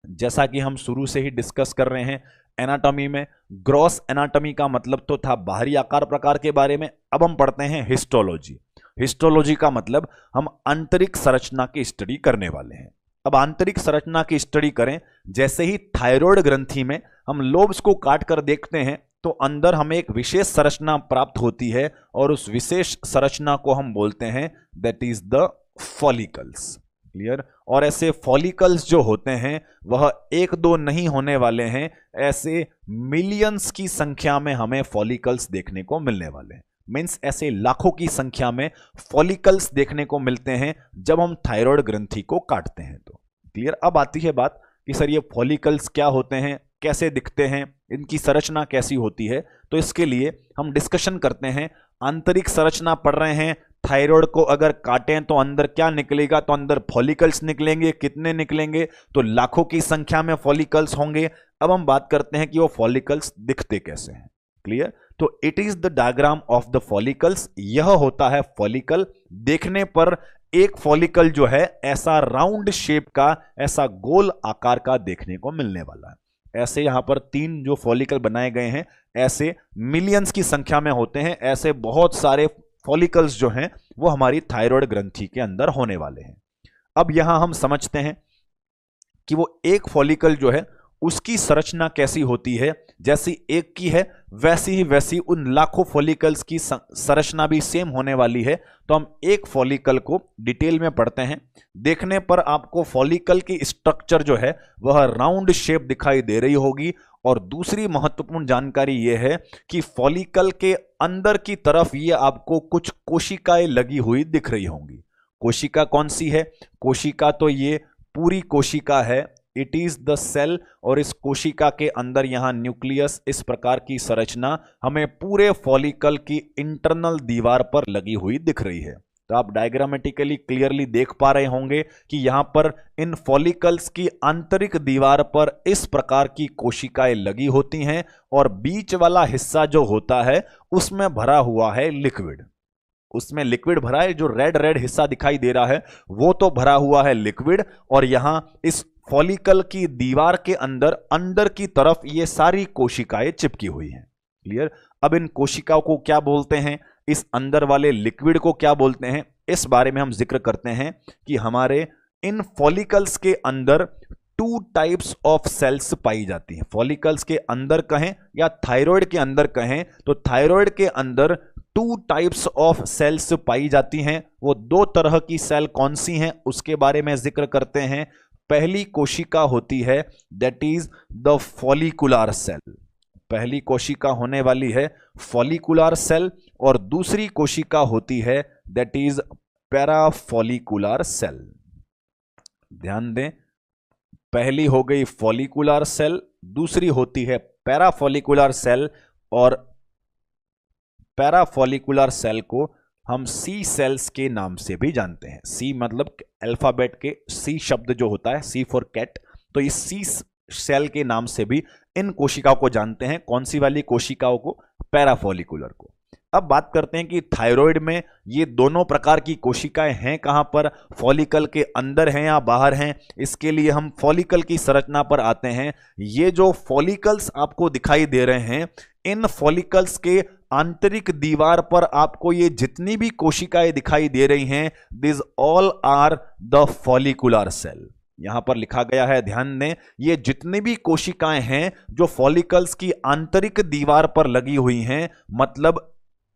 जैसा कि हम शुरू से ही डिस्कस कर रहे हैं, एनाटॉमी में ग्रॉस एनाटॉमी का मतलब तो था बाहरी आकार प्रकार के बारे में। अब हम पढ़ते हैं हिस्टोलॉजी। हिस्टोलॉजी का मतलब हम आंतरिक संरचना की स्टडी करने वाले हैं। अब आंतरिक संरचना की स्टडी करें, जैसे ही थायराइड ग्रंथि में हम लोब्स को काट कर देखते हैं तो अंदर हमें एक विशेष संरचना प्राप्त होती है, और उस विशेष संरचना को हम बोलते हैं that is the follicles. Clear. और ऐसे फॉलिकल्स जो होते हैं वह 1-2 नहीं होने वाले हैं, ऐसे मिलियंस की संख्या में हमें फॉलिकल्स देखने को मिलने वाले हैं। मीन्स ऐसे लाखों की संख्या में फॉलिकल्स देखने को मिलते हैं जब हम थायराइड ग्रंथि को काटते हैं। तो क्लियर। अब आती है बात कि सर ये फॉलिकल्स क्या होते हैं, कैसे दिखते हैं, इनकी संरचना कैसी होती है। तो इसके लिए हम डिस्कशन करते हैं। आंतरिक संरचना पढ़ रहे हैं, थायराइड को अगर काटें तो अंदर क्या निकलेगा, तो अंदर फॉलिकल्स निकलेंगे। कितने निकलेंगे, तो लाखों की संख्या में फॉलिकल्स होंगे। अब हम बात करते हैं कि वो फॉलिकल्स दिखते कैसे हैं। क्लियर। तो it is the diagram of the follicles. यह होता है फॉलिकल। देखने पर एक फॉलिकल जो है ऐसा राउंड शेप का, ऐसा गोल आकार का देखने को मिलने वाला है। ऐसे यहाँ पर 3 जो फॉलिकल बनाए गए हैं, ऐसे मिलियंस की संख्या में होते हैं। ऐसे बहुत सारे फॉलिकल्स जो हैं वो हमारी थायराइड ग्रंथि के अंदर होने वाले हैं। अब यहां हम समझते हैं कि वो एक फॉलिकल जो है उसकी संरचना कैसी होती है। जैसी एक की है वैसी उन लाखों फॉलिकल्स की संरचना भी सेम होने वाली है। तो हम एक फॉलिकल को डिटेल में पढ़ते हैं। देखने पर आपको फॉलिकल की स्ट्रक्चर जो है वह राउंड शेप दिखाई दे रही होगी। और दूसरी महत्वपूर्ण जानकारी यह है कि फॉलिकल के अंदर की तरफ ये आपको कुछ कोशिकाएं लगी हुई दिख रही होंगी। कोशिका कौन सी है? कोशिका तो ये पूरी कोशिका है, इट इज द सेल। और इस कोशिका के अंदर यहां न्यूक्लियस, इस प्रकार की संरचना हमें पूरे फॉलिकल की इंटरनल दीवार पर लगी हुई दिख रही है। तो आप डायग्रामेटिकली क्लियरली देख पा रहे होंगे कि यहां पर इन फॉलिकल्स की आंतरिक दीवार पर इस प्रकार की कोशिकाएं लगी होती हैं और बीच वाला हिस्सा जो होता है उसमें भरा हुआ है लिक्विड। उसमें लिक्विड भरा है, जो रेड हिस्सा दिखाई दे रहा है वो तो भरा हुआ है लिक्विड। और यहां इस फॉलिकल की दीवार के अंदर की तरफ ये सारी कोशिकाएं चिपकी हुई हैं। क्लियर? अब इन कोशिकाओं को क्या बोलते हैं, इस अंदर वाले लिक्विड को क्या बोलते हैं, इस बारे में हम जिक्र करते हैं कि हमारे इन फॉलिकल्स के अंदर 2 टाइप्स ऑफ सेल्स पाई जाती हैं। फॉलिकल्स के अंदर कहें या थायराइड के अंदर कहें तो थायराइड के अंदर 2 टाइप्स ऑफ सेल्स पाई जाती हैं। वो 2 तरह की सेल कौन सी हैं उसके बारे में जिक्र करते हैं। पहली कोशिका होती है that is the follicular cell. पहली कोशिका होने वाली है फॉलिकुलर सेल और दूसरी कोशिका होती है दैट इज पैराफॉलिकुलर सेल। ध्यान दें, पहली हो गई फॉलिकुलर सेल, दूसरी होती है पैराफॉलिकुलर सेल। और पैराफॉलिकुलर सेल को हम सी सेल्स के नाम से भी जानते हैं। सी मतलब अल्फाबेट के सी शब्द जो होता है, सी फॉर कैट, तो इस सी सेल के नाम से भी इन कोशिकाओं को जानते हैं। कौन सी वाली कोशिकाओं को? पैराफॉलिकुलर को। अब बात करते हैं कि थायराइड में ये दोनों प्रकार की कोशिकाएं हैं कहां पर, फॉलिकल के अंदर हैं या बाहर हैं। इसके लिए हम फॉलिकल की संरचना पर आते हैं। ये जो फॉलिकल्स आपको दिखाई दे रहे हैं, इन फॉलिकल्स के आंतरिक दीवार पर आपको ये जितनी भी कोशिकाएं दिखाई दे रही हैं, this all are the follicular cell. यहां पर लिखा गया है, ध्यान दें, ये जितनी भी कोशिकाएं हैं जो फॉलिकल्स की आंतरिक दीवार पर लगी हुई हैं, मतलब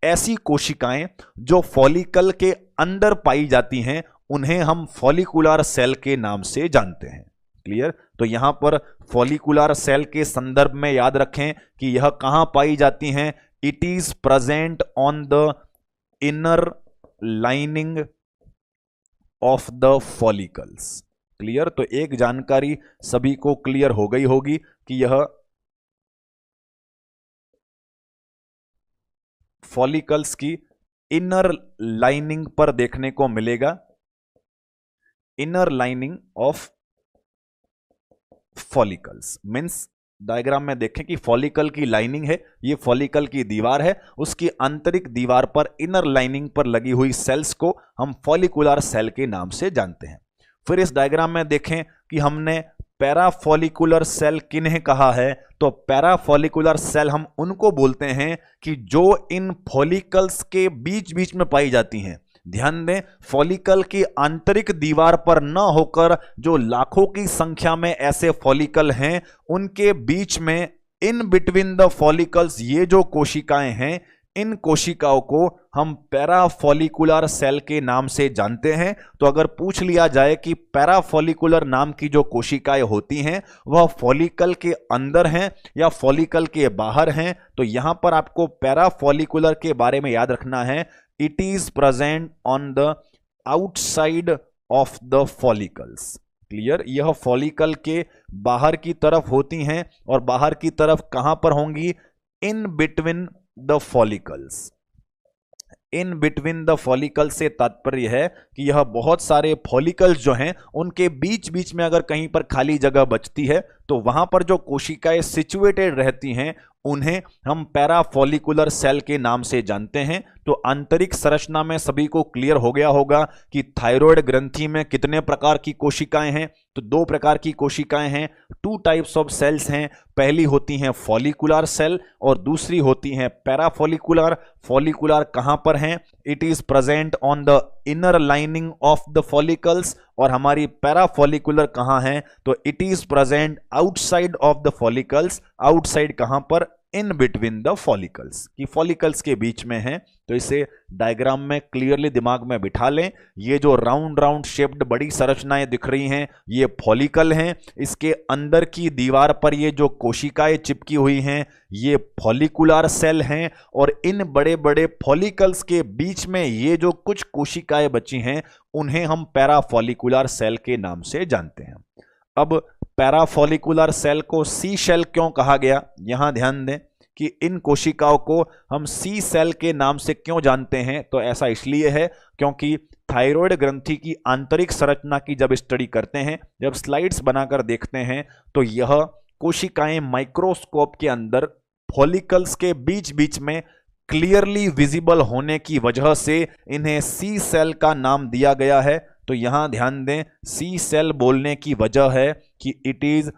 ऐसी कोशिकाएं जो फॉलिकल के अंदर पाई जाती हैं, उन्हें हम फॉलिकुलर सेल के नाम से जानते हैं। क्लियर? तो यहां पर फॉलिकुलर सेल के संदर्भ में याद रखें कि यह कहां पाई जाती हैं। It is present on the inner lining of the follicles. Clear? तो एक जानकारी सभी को क्लियर हो गई होगी कि यह फॉलिकल्स की इनर लाइनिंग पर देखने को मिलेगा। Inner lining of follicles means, diagram में देखें कि फॉलिकल की लाइनिंग है, ये फॉलिकल की दीवार है, उसकी आंतरिक दीवार पर इनर लाइनिंग पर लगी हुई सेल्स को हम फॉलिकुलर सेल के नाम से जानते हैं। फिर इस डायग्राम में देखें कि हमने पैराफॉलिकुलर सेल किन्हें कहा है, तो पैराफॉलिकुलर सेल हम उनको बोलते हैं कि जो इन फॉलिकल्स के बीच बीच में पाई जाती हैं। ध्यान दें, फॉलिकल की आंतरिक दीवार पर न होकर जो लाखों की संख्या में ऐसे फॉलिकल हैं, उनके बीच में इन बिटवीन द फॉलिकल्स ये जो कोशिकाएं हैं, इन कोशिकाओं को हम पैराफॉलिकुलर सेल के नाम से जानते हैं। तो अगर पूछ लिया जाए कि पैराफॉलिकुलर नाम की जो कोशिकाएं होती हैं वह फॉलिकल के अंदर हैं या फॉलिकल के बाहर हैं, तो यहां पर आपको पैराफॉलिकुलर के बारे में याद रखना है, it is present on the outside of the follicles. Clear? यह फॉलिकल के बाहर की तरफ होती हैं और बाहर की तरफ कहां पर होंगी? In between the follicles. In between the follicle से तात्पर्य है कि यह बहुत सारे फॉलिकल्स जो हैं उनके बीच बीच में अगर कहीं पर खाली जगह बचती है तो वहां पर जो कोशिकाएं सिचुएटेड रहती हैं उन्हें हम पैराफॉलिकुलर सेल के नाम से जानते हैं। तो आंतरिक संरचना में सभी को क्लियर हो गया होगा कि थायराइड ग्रंथि में कितने प्रकार की कोशिकाएं हैं। तो दो प्रकार की कोशिकाएं हैं, टू टाइप्स ऑफ सेल्स हैं। पहली होती हैं फॉलिकुलर सेल और दूसरी होती हैं पैराफॉलिकुलर। फॉलिकुलर कहां पर हैं? It is present on the inner lining of the follicles. और हमारी पैराफॉलिकुलर कहां है? तो it is present outside of the follicles. Outside कहां पर? इन बिटवीन द फॉलिकल्स, कि फॉलिकल्स के बीच में है। तो इसे डायग्राम में क्लियरली दिमाग में बिठा लें। ये जो राउंड राउंड शेप्ड बड़ी संरचनाएं दिख रही हैं ये फॉलिकल हैं। इसके अंदर की दीवार पर ये जो कोशिकाएं चिपकी हुई हैं ये फॉलिकुलर सेल हैं। और इन बड़े बड़े फॉलिकल्स के बीच में ये जो कुछ कोशिकाएं बची हैं उन्हें हम पैराफॉलिकुलर सेल के नाम से जानते हैं। अब पैराफॉलिकुलर सेल को सी सेल क्यों कहा गया? यहां ध्यान दें कि इन कोशिकाओं को हम सी सेल के नाम से क्यों जानते हैं। तो ऐसा इसलिए है क्योंकि थायराइड ग्रंथि की आंतरिक संरचना की जब स्टडी करते हैं, जब स्लाइड्स बनाकर देखते हैं, तो यह कोशिकाएं माइक्रोस्कोप के अंदर फॉलिकल्स के बीच बीच में क्लियरली विजिबल होने की वजह से इन्हें सी सेल का नाम दिया गया है। तो यहां ध्यान दें, सी सेल बोलने की वजह है कि it is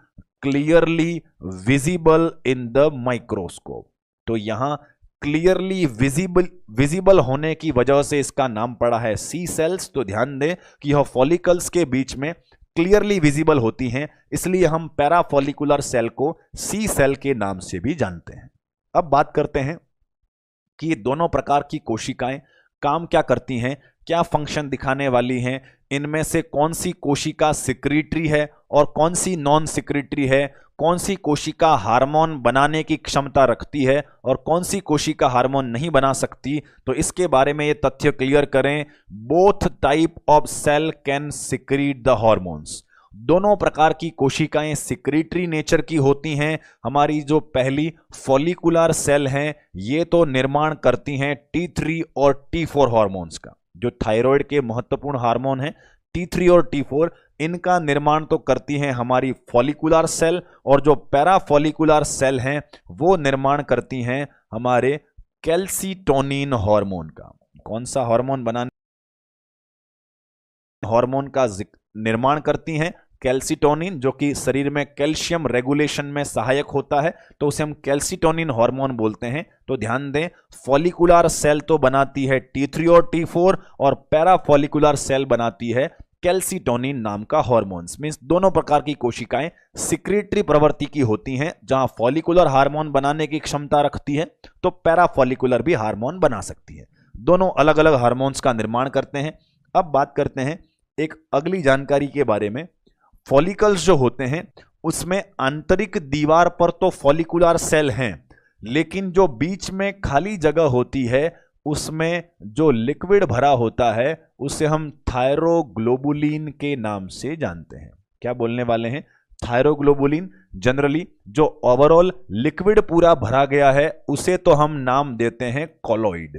clearly visible in the microscope. तो यहां क्लियरली विजिबल होने की वजह से इसका नाम पड़ा है सी सेल्स। तो ध्यान दें कि यह फॉलिकल्स के बीच में क्लियरली विजिबल होती हैं, इसलिए हम पैराफॉलिकुलर सेल को सी सेल के नाम से भी जानते हैं। अब बात करते हैं कि ये दोनों प्रकार की कोशिकाएं काम क्या करती हैं, क्या फंक्शन दिखाने वाली हैं, इनमें से कौन सी कोशिका सिक्रीटरी है और कौन सी नॉन सिक्रीटरी है, कौन सी कोशिका हार्मोन बनाने की क्षमता रखती है और कौन सी कोशिका हार्मोन नहीं बना सकती। तो इसके बारे में ये तथ्य क्लियर करें। Both type of cell can secrete the hormones. दोनों प्रकार की कोशिकाएं सिक्रीटरी नेचर की होती हैं। हमारी जो पहली फॉलिकुलर सेल हैं ये तो निर्माण करती हैं T3 और T4 हार्मोन्स का। जो थायराइड के महत्वपूर्ण हार्मोन हैं T3 और T4, इनका निर्माण तो करती हैं हमारी फॉलिकुलर सेल। और जो पैराफॉलिकुलर सेल हैं वो निर्माण करती हैं हमारे कैल्सीटोनिन हार्मोन का। कौन सा हार्मोन बनाने? हार्मोन का निर्माण करती हैं कैल्सीटोनिन, जो कि शरीर में कैल्शियम रेगुलेशन में सहायक होता है, तो उसे हम कैल्सीटोनिन हार्मोन बोलते हैं। तो ध्यान दें, फॉलिकुलर सेल तो बनाती है T3 और T4 और पैराफॉलिकुलर सेल बनाती है कैल्सीटोनिन नाम का हार्मोन्स। मींस दोनों प्रकार की कोशिकाएं सिक्रीटरी प्रवृत्ति की होती हैं। जहां फॉलिकुलर हार्मोन बनाने की क्षमता रखती है तो पैराफॉलिकुलर भी हार्मोन बना सकती है। दोनों अलग अलग हार्मोन्स का निर्माण करते हैं। अब बात करते हैं एक अगली जानकारी के बारे में। फॉलिकल्स जो होते हैं उसमें आंतरिक दीवार पर तो फॉलिकुलर सेल हैं, लेकिन जो बीच में खाली जगह होती है उसमें जो लिक्विड भरा होता है उसे हम थायरोग्लोबुलिन के नाम से जानते हैं। क्या बोलने वाले हैं? थायरोग्लोबुलिन। जनरली जो ओवरऑल लिक्विड पूरा भरा गया है उसे तो हम नाम देते हैं कॉलोइड।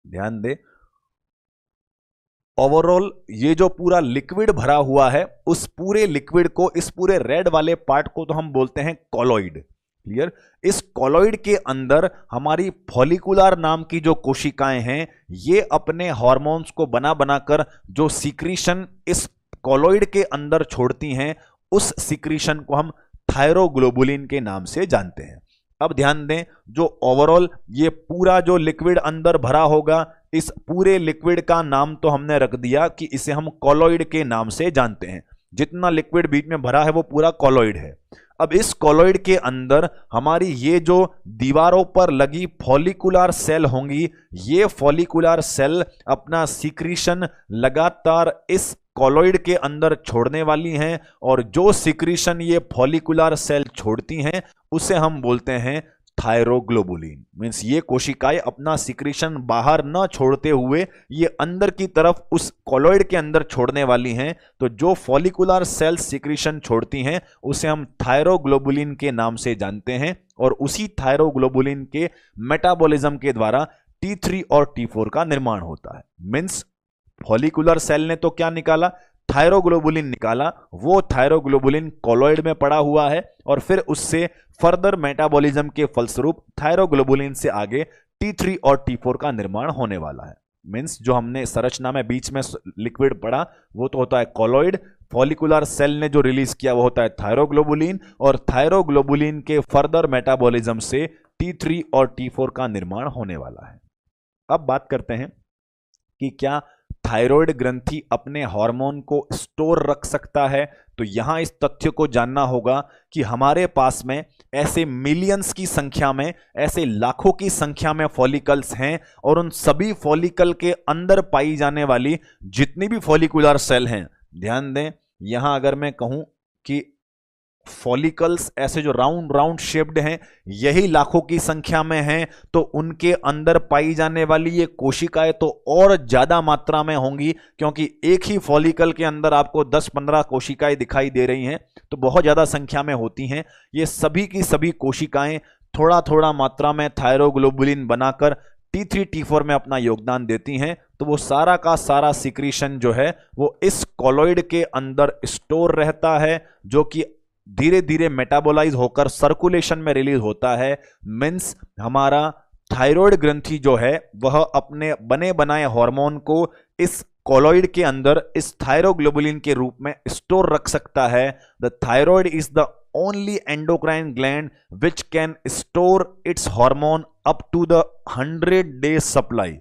ध्यान दे, ओवरऑल ये जो पूरा लिक्विड भरा हुआ है उस पूरे लिक्विड को, इस पूरे रेड वाले पार्ट को तो हम बोलते हैं कॉलोइड। क्लियर? इस कॉलोइड के अंदर हमारी फॉलिकुलर नाम की जो कोशिकाएं हैं ये अपने हार्मोन्स को बना बनाकर जो सीक्रीशन इस कॉलोइड के अंदर छोड़ती हैं उस सीक्रीशन को हम थायरोग्लोबुलिन के नाम से जानते हैं। अब ध्यान दें, जो ओवरऑल ये पूरा जो लिक्विड अंदर भरा होगा, इस पूरे लिक्विड का नाम तो हमने रख दिया कि इसे हम कॉलोइड के नाम से जानते हैं। जितना लिक्विड बीच में भरा है वो पूरा कॉलोइड है। अब इस कॉलोइड के अंदर हमारी ये जो दीवारों पर लगी फॉलिकुलर सेल होंगी, ये फॉलिकुलर सेल अपना सीक्रीशन लगातार इस कॉलोइड के अंदर छोड़ने वाली हैं। और जो सीक्रीशन ये फॉलिकुलर सेल छोड़ती हैं उसे हम बोलते हैं थायरोग्लोबुलिन। मींस ये कोशिकाएं अपना सीक्रीशन बाहर न छोड़ते हुए ये अंदर की तरफ उस कॉलोइड के अंदर छोड़ने वाली हैं। तो जो फॉलिकुलर सेल सीक्रीशन छोड़ती हैं उसे हम थायरोग्लोबुलिन के नाम से जानते हैं। और उसी थायरोग्लोबुलिन के मेटाबॉलिज्म के द्वारा T3 और T4 का निर्माण होता है। मींस फॉलिकुलर सेल ने तो क्या निकाला? थायरोग्लोबुलिन निकाला, वो थायरोग्लोबुलिन कॉलॉइड में पड़ा हुआ है और फिर उससे फर्दर मेटाबॉलिज्म के फलस्वरूप थायरोग्लोबुलिन से आगे T3 और T4 का निर्माण होने वाला है। मीन्स जो हमने संरचना में बीच में लिक्विड पड़ा वो तो होता है कॉलॉइड, फॉलिकुलर सेल ने जो रिलीज किया वो होता है थायरोग्लोबुलिन, और थायरोग्लोबुलिन के फर्दर मेटाबॉलिज्म से T3 और T4 का निर्माण होने वाला है। अब बात करते हैं कि क्या थायराइड ग्रंथि अपने हार्मोन को स्टोर रख सकता है। तो यहां इस तथ्य को जानना होगा कि हमारे पास में ऐसे मिलियंस की संख्या में, ऐसे लाखों की संख्या में फॉलिकल्स हैं, और उन सभी फॉलिकल के अंदर पाई जाने वाली जितनी भी फॉलिकुलर सेल हैं, ध्यान दें यहां अगर मैं कहूं कि फॉलिकल्स ऐसे जो राउंड राउंड शेप्ड हैं यही लाखों की संख्या में हैं, तो उनके अंदर पाई जाने वाली ये कोशिकाएं तो और ज्यादा मात्रा में होंगी, क्योंकि एक ही फॉलिकल के अंदर आपको 10-15 कोशिकाएं दिखाई दे रही हैं, तो बहुत ज्यादा संख्या में होती हैं। ये सभी की सभी कोशिकाएं थोड़ा थोड़ा मात्रा में थायरोग्लोबुलिन बनाकर T3 T4 में अपना योगदान देती हैं, तो वो सारा का सारा सिक्रीशन जो है वो इस कॉलॉइड के अंदर स्टोर रहता है, जो कि धीरे धीरे मेटाबोलाइज होकर सर्कुलेशन में रिलीज होता है। मींस हमारा थायराइड ग्रंथि जो है वह अपने बने बनाए हार्मोन को इस कॉलॉइड के अंदर इस थायरोग्लोबुलिन के रूप में स्टोर रख सकता है। The thyroid is the only endocrine gland which can store its hormone up to the 100 days supply.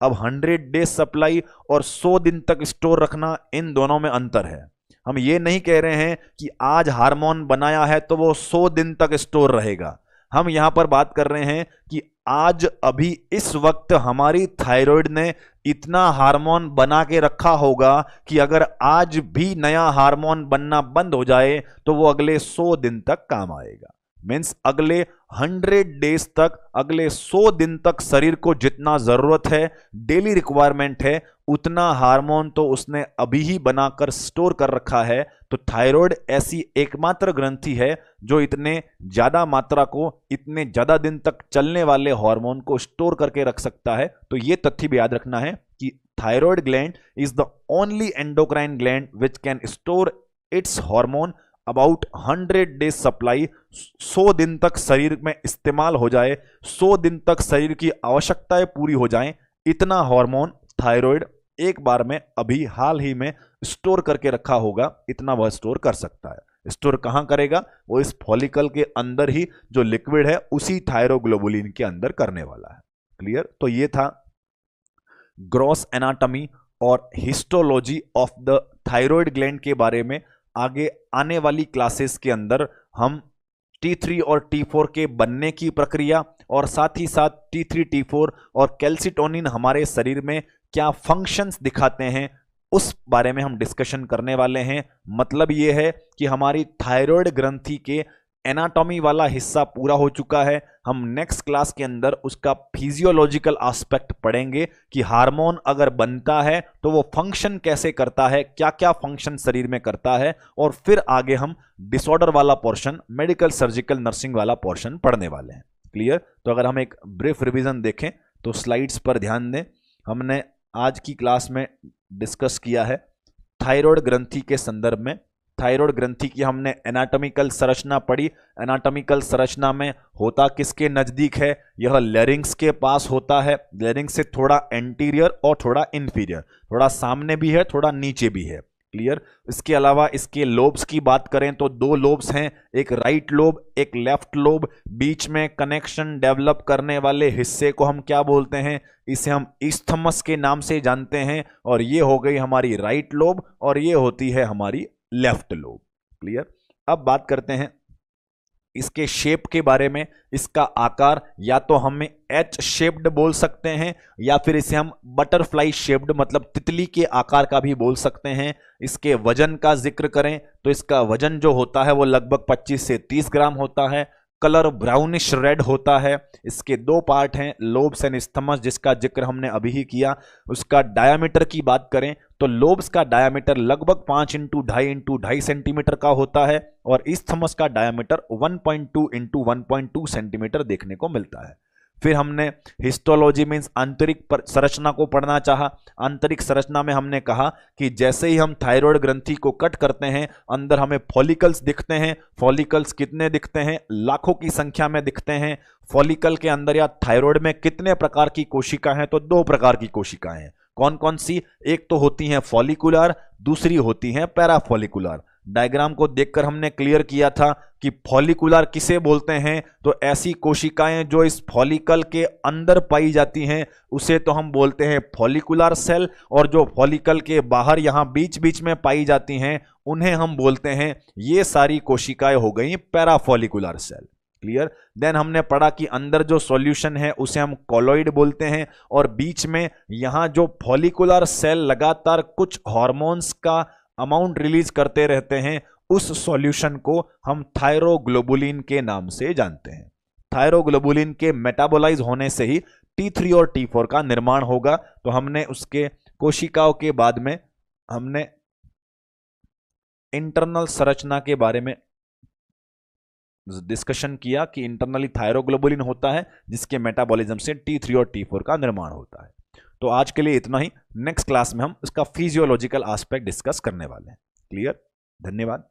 अब 100 डेज सप्लाई और 100 दिन तक स्टोर रखना, इन दोनों में अंतर है। हम ये नहीं कह रहे हैं कि आज हार्मोन बनाया है तो वो 100 दिन तक स्टोर रहेगा। हम यहां पर बात कर रहे हैं कि आज अभी इस वक्त हमारी थायराइड ने इतना हार्मोन बना के रखा होगा कि अगर आज भी नया हार्मोन बनना बंद हो जाए तो वो अगले 100 दिन तक काम आएगा। मीन्स अगले 100 डेज तक, अगले 100 दिन तक शरीर को जितना जरूरत है, डेली रिक्वायरमेंट है, उतना हार्मोन तो उसने अभी ही बनाकर स्टोर कर रखा है। तो थायराइड ऐसी एकमात्र ग्रंथि है जो इतने ज्यादा मात्रा को, इतने ज्यादा दिन तक चलने वाले हार्मोन को स्टोर करके रख सकता है। तो यह तथ्य भी याद रखना है कि thyroid gland is the only endocrine gland which can store its hormone about 100 days supply. 100 दिन तक शरीर में इस्तेमाल हो जाए, 100 दिन तक शरीर की आवश्यकताएं पूरी हो जाएं, इतना हार्मोन थायराइड एक बार में अभी हाल ही में स्टोर करके रखा होगा, इतना वह स्टोर कर सकता है। स्टोर कहां करेगा? वो इस फॉलिकल के अंदर ही जो लिक्विड है उसी थायरोग्लोबुलिन के अंदर करने वाला है। क्लियर? तो ये था ग्रॉस एनाटॉमी और histology of the thyroid gland के बारे में। आगे आने वाली क्लासेस के अंदर हम T3 और T4 के बनने की प्रक्रिया और साथ ही साथ T3 T4 और कैल्सिटोनिन हमारे शरीर में क्या फंक्शंस दिखाते हैं उस बारे में हम डिस्कशन करने वाले हैं। मतलब ये है कि हमारी थायराइड ग्रंथि के एनाटॉमी वाला हिस्सा पूरा हो चुका है। हम नेक्स्ट क्लास के अंदर उसका फिजियोलॉजिकल एस्पेक्ट पढ़ेंगे कि हार्मोन अगर बनता है तो वो फंक्शन कैसे करता है, क्या क्या फंक्शन शरीर में करता है, और फिर आगे हम डिसऑर्डर वाला पोर्शन, मेडिकल सर्जिकल नर्सिंग वाला पोर्शन पढ़ने वाले हैं। क्लियर? तो अगर हम एक ब्रीफ रिवीजन देखें तो स्लाइड्स पर ध्यान दें। हमने आज की क्लास में डिस्कस किया है थायराइड ग्रंथि के संदर्भ में। थायराइड ग्रंथि की हमने एनाटॉमिकल संरचना पढ़ी। एनाटॉमिकल संरचना में होता किसके नजदीक है? यह लैरिंक्स के पास होता है। लैरिंक्स से थोड़ा एंटीरियर और थोड़ा इंफीरियर, थोड़ा सामने भी है, थोड़ा नीचे भी है। क्लियर? इसके अलावा इसके लोब्स की बात करें तो 2 लोब्स हैं, एक राइट लोब, एक लेफ्ट लोब। बीच में कनेक्शन डेवलप करने वाले हिस्से को हम क्या बोलते हैं? इसे हम इस्थमस के नाम से जानते हैं। और ये हो गई हमारी राइट लोब और ये होती है हमारी लेफ्ट लोब। क्लियर? अब बात करते हैं इसके शेप के बारे में। इसका आकार या तो हमें एच शेप्ड बोल सकते हैं या फिर इसे हम बटरफ्लाई शेप्ड, मतलब तितली के आकार का भी बोल सकते हैं। इसके वजन का जिक्र करें तो इसका वजन जो होता है वो लगभग 25 से 30 ग्राम होता है। कलर ब्राउनिश रेड होता है। इसके 2 पार्ट हैं, लोब्स एंड इस्थमस, जिसका जिक्र हमने अभी ही किया। उसका डायामीटर की बात करें तो लोब्स का डायामीटर लगभग 5 × 2.5 × 2.5 सेंटीमीटर का होता है और इस्थमस का डायामीटर 1.2 × 1.2 सेंटीमीटर देखने को मिलता है। फिर हमने हिस्टोलॉजी मीन्स आंतरिक संरचना को पढ़ना चाहा। आंतरिक संरचना में हमने कहा कि जैसे ही हम थायराइड ग्रंथि को कट करते हैं, अंदर हमें फॉलिकल्स दिखते हैं। फॉलिकल्स कितने दिखते हैं? लाखों की संख्या में दिखते हैं। फॉलिकल के अंदर या थायराइड में कितने प्रकार की कोशिका हैं? तो 2 प्रकार की कोशिकाएं हैं। कौन कौन सी? एक तो होती हैं फॉलिकुलर, दूसरी होती हैं पैराफॉलिकुलर। डायग्राम को देखकर हमने क्लियर किया था कि फॉलिकुलर किसे बोलते हैं? तो ऐसी कोशिकाएं जो इस फॉलिकल के अंदर पाई जाती हैं उसे तो हम बोलते हैं फॉलिकुलर सेल, और जो फॉलिकल के बाहर यहां बीच बीच में पाई जाती हैं उन्हें हम बोलते हैं, ये सारी कोशिकाएं हो गई पैराफॉलिकुलर सेल। क्लियर? देन हमने पढ़ा कि अंदर जो सॉल्यूशन है उसे हम कॉलोइड बोलते हैं, और बीच में यहां जो फॉलिकुलर सेल लगातार कुछ हार्मोन्स का अमाउंट रिलीज करते रहते हैं, उस सॉल्यूशन को हम थायरोग्लोबुलिन के नाम से जानते हैं। थायरोग्लोबुलिन के मेटाबोलाइज होने से ही T3 और T4 का निर्माण होगा। तो हमने उसके कोशिकाओं के बाद में हमने इंटरनल संरचना के बारे में डिस्कशन किया कि इंटरनली थायरोग्लोबुलिन होता है जिसके मेटाबॉलिज्म से T3 और T4 का निर्माण होता है। तो आज के लिए इतना ही। नेक्स्ट क्लास में हम इसका फिजियोलॉजिकल एस्पेक्ट डिस्कस करने वाले हैं। क्लियर? धन्यवाद।